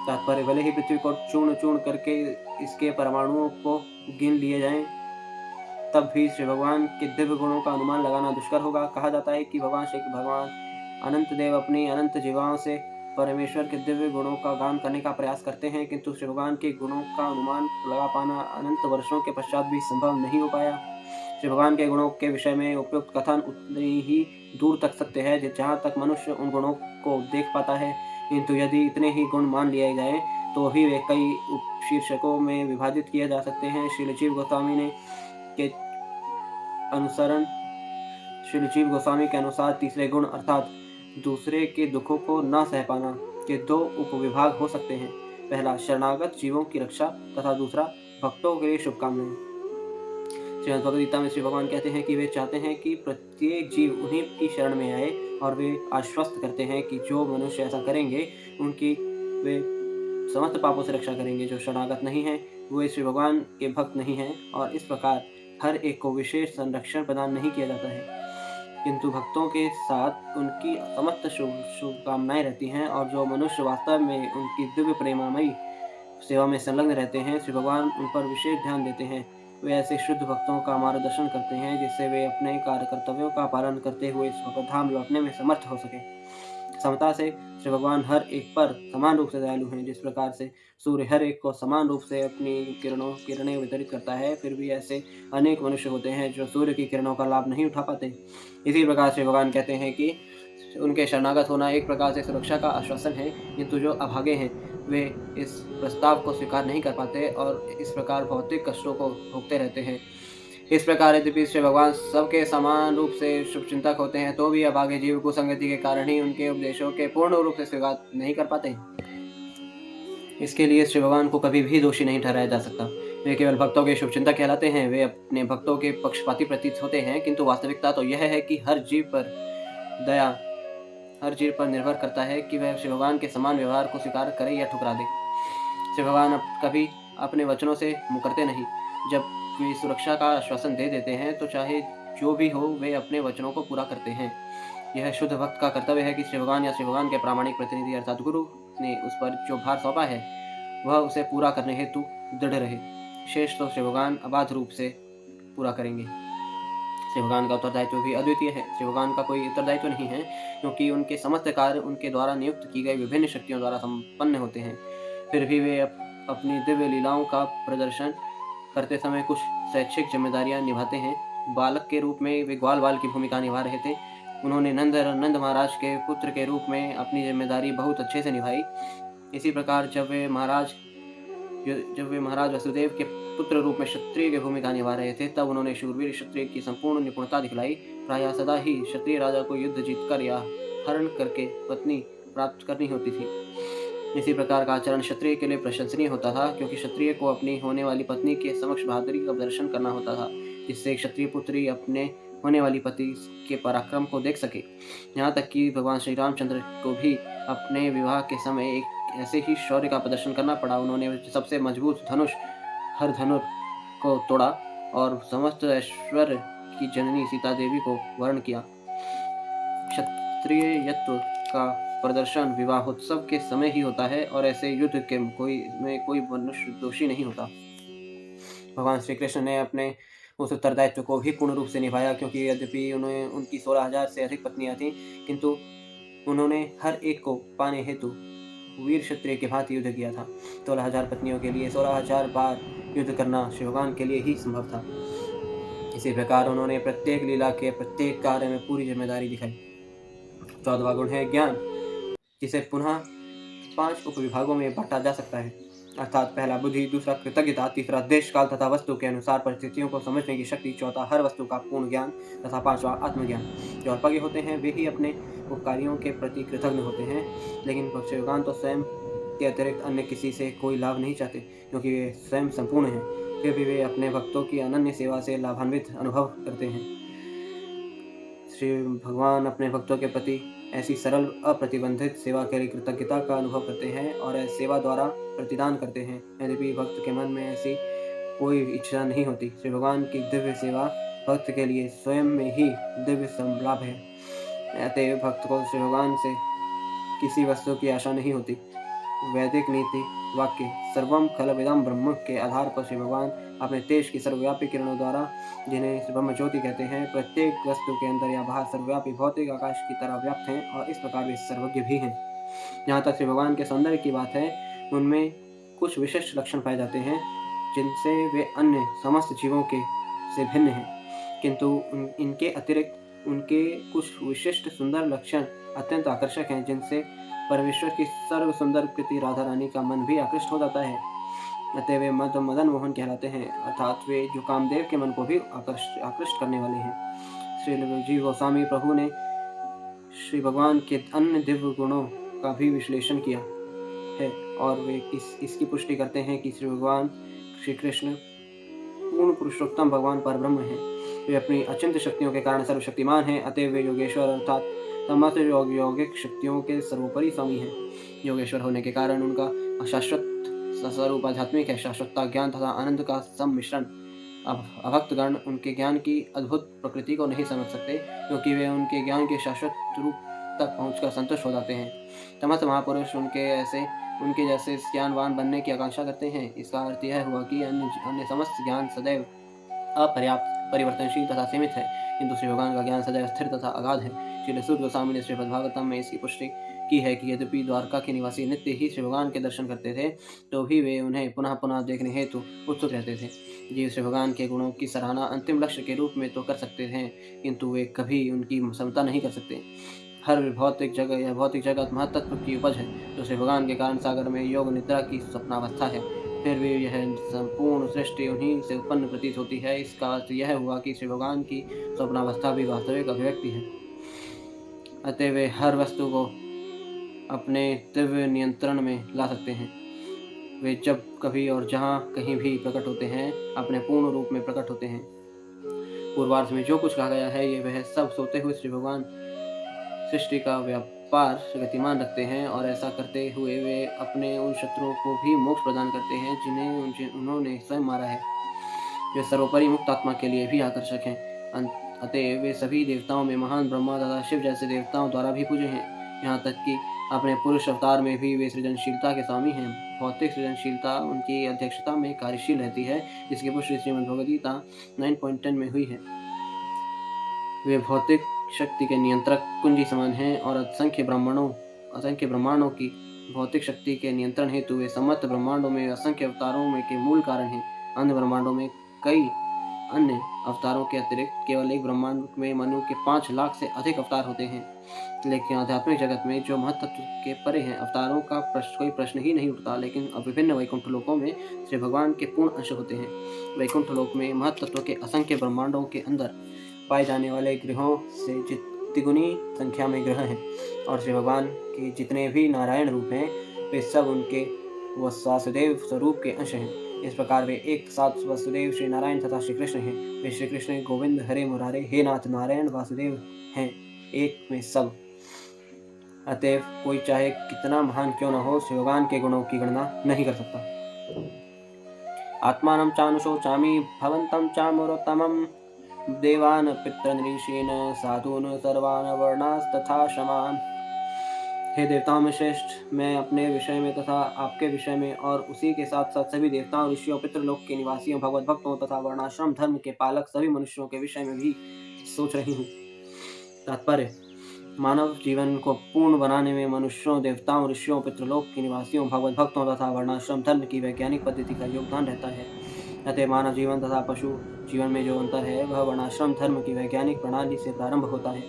तात्पर्य, भले ही पृथ्वी को चूर्ण चूर्ण करके इसके परमाणुओं को गिन लिए जाएं, तब भी श्री भगवान के दिव्य गुणों का अनुमान लगाना दुष्कर होगा। कहा जाता है कि भगवान अनंत देव अपनी अनंत जीवाओं से परमेश्वर के दिव्य गुणों का गान करने का प्रयास करते हैं, किंतु श्री भगवान के गुणों का अनुमान लगा पाना अनंत वर्षों के पश्चात भी संभव नहीं हो पाया। श्री भगवान के गुणों के विषय में उपयुक्त कथन उतनी ही दूर तक सत्य है जहाँ तक मनुष्य उन गुणों को देख पाता है, किंतु यदि इतने ही गुण मान लिए जाए तो ही वे कई उपशीर्षकों में विभाजित किए जा सकते हैं। श्री जीव गोस्वामी के अनुसार तीसरे गुण अर्थात दूसरे के दुखों को न सह पाना के दो उपविभाग हो सकते हैं। पहला, शरणागत जीवों की रक्षा तथा दूसरा, भक्तों के लिए शुभकामनाएं। श्रीमद् भगवद गीता में श्री भगवान कहते हैं कि वे चाहते हैं कि प्रत्येक जीव उन्हीं की शरण में आए, और वे आश्वस्त करते हैं कि जो मनुष्य ऐसा करेंगे उनकी वे समस्त पापों से रक्षा करेंगे। जो शरणागत नहीं है वे श्री भगवान के भक्त नहीं हैं, और इस प्रकार हर एक को विशेष संरक्षण प्रदान नहीं किया जाता है, किंतु भक्तों के साथ उनकी समस्त शुभकामनाएं रहती हैं। और जो मनुष्य वास्तव में उनकी दिव्य प्रेमामयी सेवा में संलग्न रहते हैं, श्री भगवान उन पर विशेष ध्यान देते हैं। वे ऐसे शुद्ध भक्तों का मार्गदर्शन करते हैं जिससे वे अपने कार्य कर्तव्यों का पालन करते हुए स्वधाम लौटने में समर्थ हो सके। समता से श्री भगवान हर एक पर समान रूप से दयालु हैं। जिस प्रकार से सूर्य हर एक को समान रूप से अपनी किरणें वितरित करता है, फिर भी ऐसे अनेक मनुष्य होते हैं जो सूर्य की किरणों का लाभ नहीं उठा पाते। इसी प्रकार श्री भगवान कहते हैं कि उनके शरणागत होना एक प्रकार से सुरक्षा का आश्वासन है, किंतु जो अभागे हैं वे इस प्रस्ताव को स्वीकार नहीं कर पाते और इस प्रकार भौतिक कष्टों को भोगते रहते हैं। इस प्रकार यद्यपि श्री भगवान सबके समान रूप से शुभचिंतक होते हैं, तो भी अभागे जीव कुसंगति के कारण ही उनके उपदेशों के पूर्ण रूप से स्वीकार नहीं कर पाते। इसके लिए श्री भगवान को कभी भी दोषी नहीं ठहराया जा सकता। वे केवल भक्तों के शुभचिंतक कहलाते हैं। वे अपने भक्तों के पक्षपाती प्रतीत होते हैं, किंतु वास्तविकता तो यह है कि हर जीव पर निर्भर करता है कि वह श्री भगवान के समान व्यवहार को स्वीकार करे या ठुकरा दे। श्री भगवान कभी अपने वचनों से मुकरते नहीं। जब वे सुरक्षा का आश्वासन दे देते हैं तो चाहे जो भी हो वे अपने वचनों को पूरा करते हैं। यह शुद्ध भक्त का कर्तव्य है कि श्री भगवान या श्री भगवान के प्रामाणिक प्रतिनिधि अर्थात गुरु ने उस पर जो भार सौंपा है वह उसे पूरा करने हेतु दृढ़ रहे। शेष तो श्री भगवान अबाध रूप से पूरा करेंगे। श्री भगवान का उत्तरदायित्व भी अद्वितीय है। श्री भगवान का कोई उत्तरदायित्व नहीं है, क्योंकि उनके समस्त कार्य उनके द्वारा नियुक्त की गई विभिन्न शक्तियों द्वारा संपन्न होते हैं। फिर भी वे अपनी दिव्य लीलाओं का प्रदर्शन करते समय कुछ शैक्षिक जिम्मेदारियां निभाते हैं। बालक के रूप में वे ग्वाल बाल की भूमिका निभा रहे थे। उन्होंने नंद महाराज के पुत्र के रूप में अपनी जिम्मेदारी बहुत अच्छे से निभाई। इसी प्रकार जब वे महाराज वसुदेव के पुत्र रूप में क्षत्रिय की भूमिका निभा रहे थे, तब उन्होंने शूरवीर क्षत्रिय की संपूर्ण निपुणता दिखलाई। प्रायः सदा ही क्षत्रिय राजा को युद्ध जीतकर या हरण करके पत्नी प्राप्त करनी होती थी। इसी प्रकार का आचरण क्षत्रिय के लिए प्रशंसनीय होता था, क्योंकि क्षत्रिय को अपनी होने वाली पत्नी के समक्ष बहादुरी का प्रदर्शन करना होता था, जिससे क्षत्रिय पुत्री अपने होने वाली पति के पराक्रम को देख सके। यहाँ तक कि भगवान श्री रामचंद्र को भी अपने विवाह के समय एक ऐसे ही शौर्य का प्रदर्शन करना पड़ा। उन्होंने सबसे मजबूत धनुष हर धनुर को तोड़ा और समस्त ऐश्वर्य की जननी सीता देवी को वर्ण किया। क्षत्रियत्व का प्रदर्शन विवाहोत्सव के समय ही होता है, और ऐसे युद्ध के कोई मनुष्य दोषी नहीं होता। भगवान श्री कृष्ण ने अपने उस उत्तरदायित्व को भी पूर्ण रूप से निभाया, क्योंकि यद्यपि उन्हें उनकी 16,000 से अधिक पत्नियां थीं, किंतु उन्होंने हर एक को पाने हेतु वीर क्षत्रिय के भांति युद्ध किया था। 16,000 पत्नियों के लिए 16,000 बार युद्ध करना श्री भगवान के लिए ही संभव था। इसी प्रकार उन्होंने प्रत्येक लीला के प्रत्येक कार्य में पूरी जिम्मेदारी दिखाई। 14वां गुण है ज्ञान, जिसे पुनः 5 उपविभागों में बांटा जा सकता है, अर्थात पहला बुद्धि, दूसरा कृतज्ञता, तीसरा देश काल तथा वस्तु के अनुसार परिस्थितियों को समझने की शक्ति, चौथा हर वस्तु का पूर्ण ज्ञान तथा 5वां आत्मज्ञान। जो अल्पज्ञ होते हैं वे ही अपने उपकारियों के प्रति कृतज्ञ होते हैं, लेकिन भगवान तो स्वयं के अतिरिक्त अन्य किसी से कोई लाभ नहीं चाहते, क्योंकि वे स्वयं संपूर्ण हैं। फिर भी वे अपने भक्तों की अनन्य सेवा से लाभान्वित अनुभव करते हैं। श्री भगवान अपने भक्तों के प्रति ऐसी सरल अप्रतिबंधित सेवा के लिए कृतज्ञता का अनुभव करते हैं और सेवा द्वारा प्रतिदान करते हैं। यद्यपि भक्त के मन में ऐसी कोई इच्छा नहीं होती। श्री भगवान की दिव्य सेवा भक्त के लिए स्वयं में ही दिव्य संलाभ है। अतएव भक्त को श्री भगवान से किसी वस्तु की आशा नहीं होती। वैदिक नीति वाक्य सर्वम खलविदम ब्रह्म के आधार पर श्री भगवान अपने तेज की सर्वव्यापी किरणों द्वारा, जिन्हें ब्रह्म ज्योति कहते हैं, प्रत्येक वस्तु के अंदर या बाहर सर्वव्यापी भौतिक आकाश की तरह व्याप्त हैं और इस प्रकार वे सर्वज्ञ भी हैं। जहाँ तक श्री भगवान के सौंदर्य की बात है, उनमें कुछ विशिष्ट लक्षण पाए जाते हैं जिनसे वे अन्य समस्त जीवों के से भिन्न हैं, किंतु इनके अतिरिक्त उनके कुछ विशिष्ट सुंदर लक्षण अत्यंत आकर्षक हैं, जिनसे परमेश्वर की सर्व सुंदर कृति राधा रानी का मन भी आकृष्ट हो जाता है। अतः वे मदन मोहन कहलाते हैं, अर्थात वे जो कामदेव के मन को भी आकृष्ट करने वाले हैं। श्री जीव गोस्वामी प्रभु ने श्री भगवान के अन्य दिव्य गुणों का भी विश्लेषण किया है और वे इसकी पुष्टि करते हैं कि श्री भगवान श्री कृष्ण पूर्ण पुरुषोत्तम भगवान परब्रह्म हैं। वे अपनी अचिंत्य शक्तियों के कारण सर्वशक्तिमान हैं। अतएव वे योगेश्वर अर्थात समस्त यौगिक शक्तियों के सर्वोपरि स्वामी हैं। योगेश्वर होने के कारण उनका शाश्वत स्वरूप आध्यात्मिक है। शाश्वतता, ज्ञान तथा आनंद का सम्मिश्रण। अब अभक्तगण उनके ज्ञान की अद्भुत प्रकृति को नहीं समझ सकते, क्योंकि वे उनके ज्ञान के शाश्वत रूप तक पहुंचकर संतुष्ट हो जाते हैं। समस्त महापुरुष उनके जैसे ज्ञानवान बनने की आकांक्षा करते हैं। इसका अर्थ यह हुआ कि अन्य समस्त ज्ञान सदैव अपर्याप्त, परिवर्तनशील तथा सीमित है, किंतु श्री भगवान का ज्ञान सदैव स्थिर तथा अगाध है। श्री सूत गोस्वामी ने श्रीमद्भागवतम में इसकी पुष्टि की है कि यद्यपि द्वारका के निवासी नित्य ही श्री भगवान के दर्शन करते थे, तो भी वे उन्हें पुनः पुनः देखने हेतु उत्सुक रहते थे। जीव श्री भगवान के गुणों की सराहना अंतिम लक्ष्य के रूप में तो कर सकते हैं, किंतु वे कभी उनकी समता नहीं कर सकते। हर भौतिक जगत महत्त्व की उपज है, जो श्री भगवान के कारण सागर में योग निद्रा की स्वप्नावस्था है। फिर भी यह संपूर्ण सृष्टि उन्हीं से उत्पन्न प्रतीत होती है। इसका अर्थ यह हुआ कि श्री भगवान की स्वप्नावस्था भी वास्तविक अभिव्यक्ति है। अतः वे हर वस्तु को अपने दिव्य नियंत्रण में ला सकते हैं। वे जब कभी और जहाँ कहीं भी प्रकट होते हैं, अपने पूर्ण रूप में प्रकट होते हैं। पूर्वार्ध में जो कुछ कहा गया है, ये वह सब सोते हुए श्री भगवान सृष्टि का व्यापार गतिमान रखते हैं और ऐसा करते हुए वे अपने उन शत्रुओं को भी मोक्ष प्रदान करते हैं जिन्हें उन्होंने स्वयं मारा है। वे सर्वोपरि मुक्त आत्मा के लिए भी आकर्षक हैं। अतः वे सभी देवताओं में महान ब्रह्मा तथा शिव जैसे देवताओं द्वारा भी पूजे हैं। यहाँ तक कि अपने पुरुष अवतार में भी वे सृजनशीलता के स्वामी हैं। भौतिक सृजनशीलता उनकी अध्यक्षता में कार्यशील रहती है, जिसकी पुष्टि श्रीमद्भगवद्गीता 9.10 में हुई है। वे भौतिक शक्ति के नियंत्रक कुंजी समान हैं और असंख्य ब्रह्मांडों की भौतिक शक्ति के नियंत्रण हेतु वे समस्त ब्रह्मांडों में असंख्य अवतारों में के मूल कारण हैं। अन्य ब्रह्मांडों में कई अन्य अवतारों के अतिरिक्त केवल एक ब्रह्मांड में मनु के 5 लाख से अधिक अवतार होते हैं। लेकिन आध्यात्मिक जगत में जो महत्व के परे हैं, अवतारों का कोई प्रश्न ही नहीं उठता। लेकिन विभिन्न वैकुंठ लोकों में श्री भगवान के पूर्ण अंश होते हैं। वैकुंठ लोक में महत्व के असंख्य ब्रह्मांडों के अंदर पाए जाने वाले ग्रहों से तिगुनी संख्या में ग्रह हैं, और श्री भगवान के जितने भी नारायण रूप हैं, वे सब उनके वासुदेव स्वरूप के अंश हैं। इस प्रकार वे एक साथ वसुदेव श्री नारायण तथा श्री कृष्ण हैं। वे श्री कृष्ण गोविंद हरे मुरारे, हे नाथ नारायण वासुदेव हैं, एक में सब। अतएव कोई चाहे कितना महान क्यों न हो, श्री भगवान के गुणों की गणना नहीं कर सकता। आत्मानं चानुशोचामि भवन्तं चामुरोत्तमं, देवान पितृनृषीन साधून सर्वान वर्णास्तथा क्षमान्। हे देवताओं में श्रेष्ठ, मैं अपने विषय में तथा आपके विषय में और उसी के साथ साथ सभी देवताओं, ऋषियों, पितृलोक के निवासियों, भगवत भक्तों तथा वर्णाश्रम धर्म के पालक सभी मनुष्यों के विषय में भी सोच रही हूँ। तात्पर्य: मानव जीवन को पूर्ण बनाने में मनुष्यों, देवताओं, ऋषियों, पितृलोक के निवासियों, भगवत भक्तों तथा वर्णाश्रम धर्म की वैज्ञानिक पद्धति का योगदान रहता है। अतः मानव जीवन तथा पशु जीवन में जो अंतर है वह वर्णाश्रम धर्म की वैज्ञानिक प्रणाली से प्रारंभ होता है,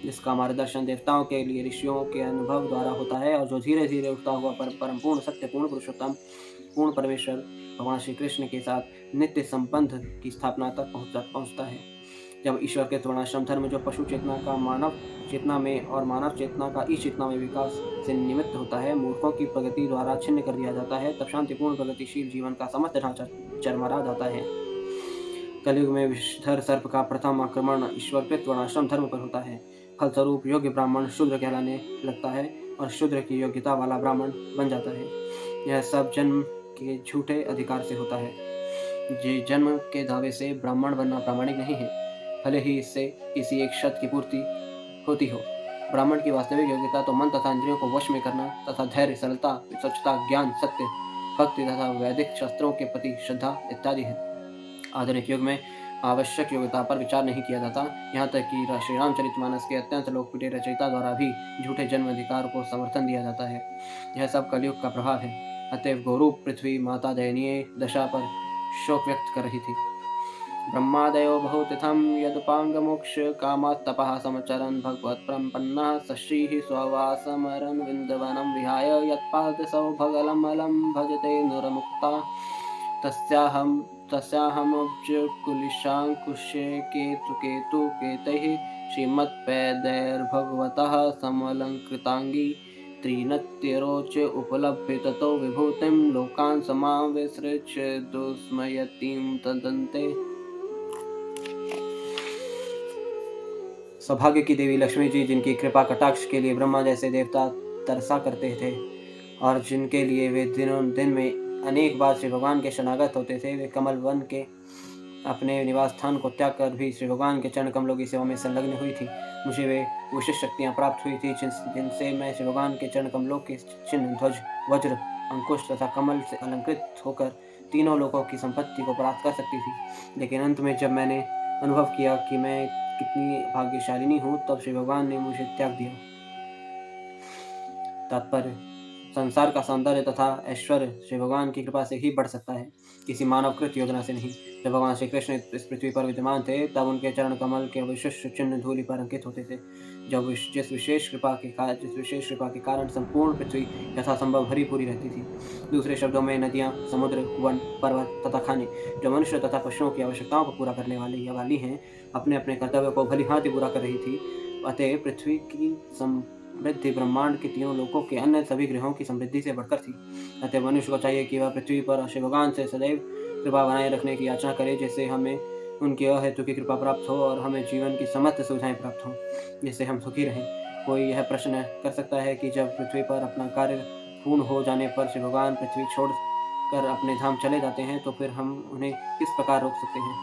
जिसका मार्गदर्शन देवताओं के लिए ऋषियों के अनुभव द्वारा होता है और जो धीरे धीरे उठता हुआ परम पूर्ण सत्य, पूर्ण पुरुषोत्तम, पूर्ण परमेश्वर भगवान श्री कृष्ण के साथ नित्य संबंध की स्थापना तक पहुंचता है। जब ईश्वर के वर्णाश्रम धर्म जो पशु चेतना का मानव चेतना में और मानव चेतना का ईश चेतना में विकास से निमित्त होता है, मूर्खों की प्रगति द्वारा छिन्न कर दिया जाता है, तब शांतिपूर्ण प्रगतिशील जीवन का समस्त ढांचा चरमरा जाता है। कलयुग में विषधर सर्प का प्रथम आक्रमण ईश्वरकृत वर्णाश्रम धर्म पर होता है। फलस्वरूप योग्य ब्राह्मण शूद्र कहलाने लगता है और शूद्र की योग्यता वाला ब्राह्मण बन जाता है। यह सब जन्म के झूठे अधिकार से होता है। जे जन्म के दावे से ब्राह्मण बनना प्रामाणिक नहीं है, भले ही इससे किसी एक शर्त की पूर्ति होती हो। ब्राह्मण की वास्तविक योग्यता तो मन तथा इंद्रियों को वश में करना तथा धैर्य, सरलता, स्वच्छता, ज्ञान, सत्य, भक्ति तथा वैदिक शास्त्रों के प्रति श्रद्धा इत्यादि है। आधुनिक युग में आवश्यक योग्यता पर विचार नहीं किया जाता, यहाँ तक कि श्री रामचरितमानस के अत्यंत लोकप्रिय रचयिता द्वारा भी झूठे जन्म अधिकार को समर्थन दिया जाता है। यह सब कलयुग का प्रभाव है। अतएव गौरूप पृथ्वी माता दयनीय दशा पर शोक व्यक्त कर रही थी। ब्रह्मादयो बहुतिथं यदुपांगमोक्ष कामात्तपः समचरन् भगवत्प्रपन्नः सश्रीः स्ववासमरन् विन्दवनं विहाय यत्पादसौभगलमलं भजते नुरमुक्ता तस्याहमब्जकुलिशाङ्कुशे केतुकेतैः श्रीमत्पैदैर्भगवतः समलङ्कृताङ्गी त्रिनत्यरोच उपलभ्य ततो विभूतिं लोकान् समाविसृज्य दुस्मयतीं तदन्ते। सौभाग्य की देवी लक्ष्मी जी, जिनकी कृपा कटाक्ष के लिए ब्रह्मा जैसे देवता तरसा करते थे और जिनके लिए वे दिनों दिन में अनेक बार श्री भगवान के शरणागत होते थे, वे कमल वन के अपने निवास स्थान को त्याग कर भी श्री भगवान के चरण कमलों की सेवा में संलग्न हुई थी। मुझे वे विशेष शक्तियाँ प्राप्त हुई थी जिनसे मैं श्री भगवान के चरण कमलों के चिन्ह, ध्वज, वज्र, अंकुश तथा कमल से अलंकृत होकर तीनों लोकों की संपत्ति को प्राप्त कर सकती थी। लेकिन अंत में जब मैंने अनुभव किया कि मैं कितनी भाग्यशालिनी हूँ, तब श्री भगवान ने मुझे त्याग दिया। तात्पर्य: संसार का सौंदर्य तथा ऐश्वर्य श्री भगवान की कृपा से ही बढ़ सकता है, किसी मानवकृत योजना से नहीं। जब भगवान श्री कृष्ण इस पृथ्वी पर विद्यमान थे, तब उनके चरण कमल के विशिष्ट चिन्ह धूलि पर अंकित होते थे। जब जिस विशेष कृपा के कारण संपूर्ण पृथ्वी यथासंभव भरी पूरी रहती थी। दूसरे शब्दों में नदियाँ, समुद्र, वन, पर्वत तथा खाने, जो मनुष्य तथा पशुओं की आवश्यकताओं को पूरा करने वाली हैं, अपने अपने कर्तव्य को भली भांति पूरा कर रही थी। अतः पृथ्वी की समृद्धि ब्रह्मांड के तीनों लोकों के अन्य सभी ग्रहों की समृद्धि से बढ़कर थी। अतः मनुष्य को चाहिए कि वह पृथ्वी पर श्री भगवान से सदैव कृपा बनाए रखने की याचना करे, जिससे हमें उनकी अहेतु की कृपा प्राप्त हो और हमें जीवन की समस्त सुविधाएं प्राप्त हों, जिससे हम सुखी रहें। कोई यह प्रश्न कर सकता है कि जब पृथ्वी पर अपना कार्य पूर्ण हो जाने पर श्री भगवान पृथ्वी छोड़ कर अपने धाम चले जाते हैं, तो फिर हम उन्हें किस प्रकार रोक सकते हैं?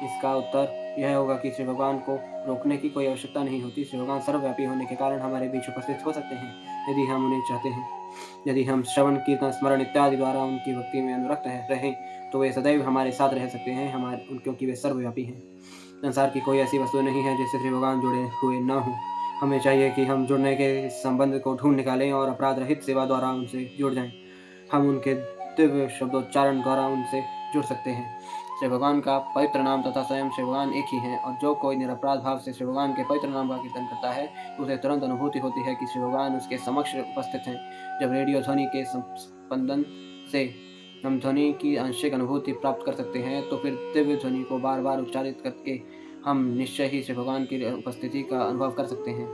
इसका उत्तर यह होगा कि श्री भगवान को रोकने की कोई आवश्यकता नहीं होती। श्री भगवान सर्वव्यापी होने के कारण हमारे बीच उपस्थित हो सकते हैं, यदि हम उन्हें चाहते हैं। यदि हम श्रवण, कीर्तन, स्मरण इत्यादि द्वारा उनकी भक्ति में अनुरक्त रहें, तो वे सदैव हमारे साथ रह सकते हैं, क्योंकि वे सर्वव्यापी हैं। संसार की कोई ऐसी वस्तु नहीं है जिससे श्री भगवान जुड़े हुए न हों। हमें चाहिए कि हम जुड़ने के संबंध को ढूंढ निकालें और अपराध रहित सेवा द्वारा उनसे जुड़ जाएं। हम उनके दिव्य शब्दोच्चारण द्वारा उनसे जुड़ सकते हैं। श्री भगवान का पवित्र नाम तथा स्वयं श्री भगवान एक ही हैं, और जो कोई निरपराध भाव से श्री भगवान के पवित्र नाम का कीर्तन करता है, उसे तुरंत अनुभूति होती है कि श्री भगवान उसके समक्ष उपस्थित हैं। जब रेडियो ध्वनि के स्पंदन से हम ध्वनि की आंशिक अनुभूति प्राप्त कर सकते हैं, तो फिर दिव्य ध्वनि को बार बार उच्चारित करके हम निश्चय ही श्री भगवान की उपस्थिति का अनुभव कर सकते हैं।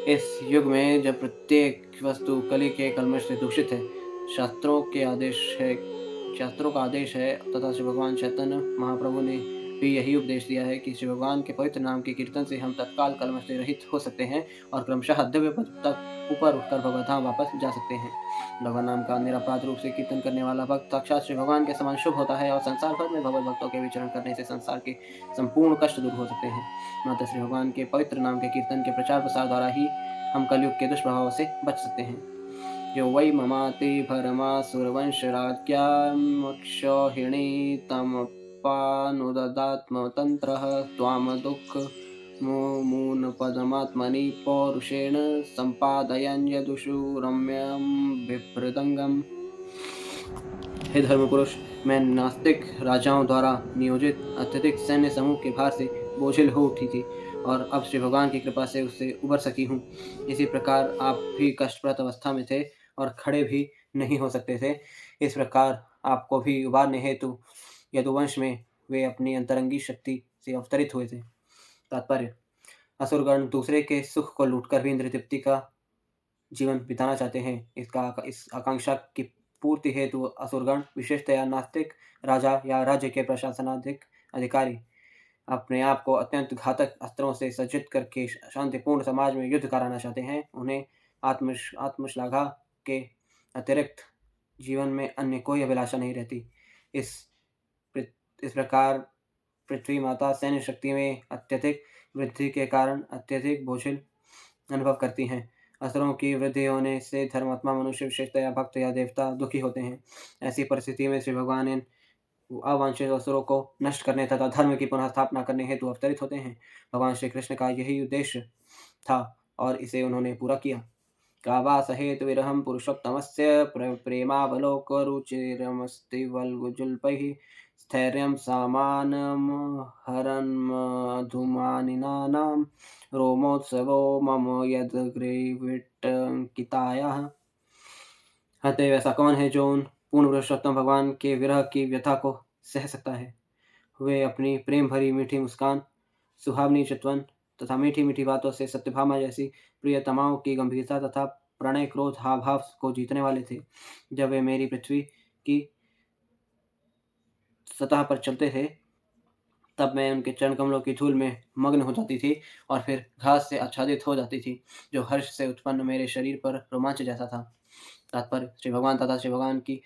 इस युग में जब प्रत्येक वस्तु कली के कल्मश से दूषित है, शास्त्रों का आदेश है तथा श्री भगवान चैतन्य महाप्रभु ने भी यही उपदेश दिया है कि श्री भगवान के पवित्र नाम के कीर्तन से हम तत्काल कल्मश से रहित हो सकते हैं और क्रमशः दिव्य पद तक ऊपर उठकर भगवत धाम वापस जा सकते हैं। भगवान नाम का निरपराध रूप से कीर्तन करने वाला भक्त साक्षात श्री भगवान के समान शुभ होता है और संसार भर में भगवत भक्तों के विचरण करने से संसार के संपूर्ण कष्ट दूर हो सकते हैं। मात्र श्री भगवान के पवित्र नाम के कीर्तन के प्रचार प्रसार द्वारा ही हम कलयुग के दुष्प्रभाव से बच सकते हैं। यो वै ममाति भरमासुरवंशराज्ञामक्षौहिणी तमपानुददात्मतन्त्रः त्वां दुःख मून पदमात्मनि पौरुषेण संपादयन् यदुषु रम्यं बिभ्रदंगम। हे धर्म पुरुष, मैं नास्तिक राजाओं द्वारा नियोजित अत्यधिक सैन्य समूह के भार से बोझिल हो उठी थी और अब श्री भगवान की कृपा से उससे उबर सकी हूँ। इसी प्रकार आप भी कष्टप्रद अवस्था में थे और खड़े भी नहीं हो सकते थे। इस प्रकार आपको भी उबारने हेतु यदुवंश में वे अपनी अंतरंगी शक्ति से अवतरित हुए थे। तात्पर्य: असुरगण दूसरे के सुख को लूटकर भी इंद्रिय तृप्ति का जीवन बिताना चाहते हैं। इस आकांक्षा की पूर्ति हेतु असुरगण, विशेषतया नास्तिक राजा या राज्य के प्रशासनाधिक अधिकारी, अपने आप को अत्यंत घातक अस्त्रों से सज्जित करके शांतिपूर्ण समाज में युद्ध कराना चाहते हैं। उन्हें आत्मश्लाघा के अतिरिक्त जीवन में अन्य कोई अभिलाषा नहीं रहती। इस इस प्रकार पृथ्वी माता सैन्य शक्ति में अत्यधिक वृद्धि के कारण अत्यधिक बोझिल अनुभव करती हैं। असुरों की वृद्धि होने से धर्मात्मा मनुष्य, विशेषतया भक्त या देवता, दुखी होते हैं। ऐसी परिस्थिति में श्री भगवान इन अवांछित असुरों को नष्ट करने तथा धर्म की पुनः स्थापना करने हेतु अवतरित होते हैं। भगवान श्री कृष्ण का यही उद्देश्य था और इसे उन्होंने पूरा किया। का सहेत विरहम पुरुषोत्तमस्य प्रेमावलोकरुचिरमस्ति वल्गुजुल्पैः स्थैर्यं सामानम् हरन्मधुमानिनानां रोमोत्सवो मम यद्ग्रीविटङ्कितायाः। अतएव ऐसा कौन है जो उन पूर्ण पुरुषोत्तम भगवान के विरह की व्यथा को सह सकता है। वे अपनी प्रेम भरी मीठी मुस्कान, सुहावनी चितवन तथा मीठी मीठी बातों से सत्यभामा जैसी प्रियतमाओं की गंभीरता तथा प्रणय क्रोध हाव भाव को जीतने वाले थे। जब वे मेरी पृथ्वी की सतह पर चलते थे, तब मैं उनके चरण कमलों की धूल में मग्न हो जाती थी और फिर घास से आच्छादित हो जाती थी, जो हर्ष से उत्पन्न मेरे शरीर पर रोमांच जैसा था। तात्पर्य: श्री भगवान तथा श्री भगवान की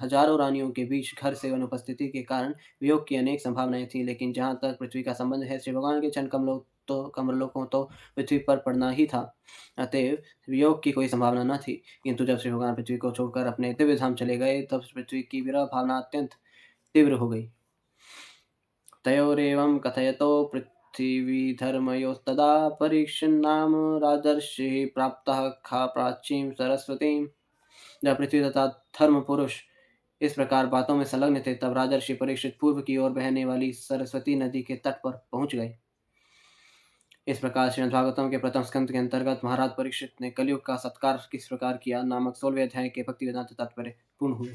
हजारों रानियों के बीच घर से अनुपस्थिति के कारण वियोग की अनेक संभावनाएं थीं, लेकिन जहाँ तक पृथ्वी का संबंध है, श्री भगवान के चरण कमलों को तो पृथ्वी पर पड़ना ही था। अतएव वियोग की कोई संभावना न थी। किंतु जब श्री भगवान पृथ्वी को छोड़कर अपने दिव्य धाम चले गए, तब पृथ्वी की विरह भावना अत्यंत तीव्र हो गई। तयोरेवं कथयतो पृथिवीधर्मयोस्तदा परीक्षन्नाम राजर्षिः प्राप्तः खा प्राचीं सरस्वतीम्। जब पृथ्वी तथा धर्म पुरुष इस प्रकार बातों में संलग्न थे, तब राजर्षि परीक्षित पूर्व की ओर बहने वाली सरस्वती नदी के तट पर पहुंच गए। इस प्रकार श्रीमद्भागवतम के प्रथम स्कंद के अंतर्गत महाराज परीक्षित ने कलयुग का सत्कार किस प्रकार किया नामक 16वें अध्याय के भक्ति वेदांत तात्पर्य पूर्ण हुए।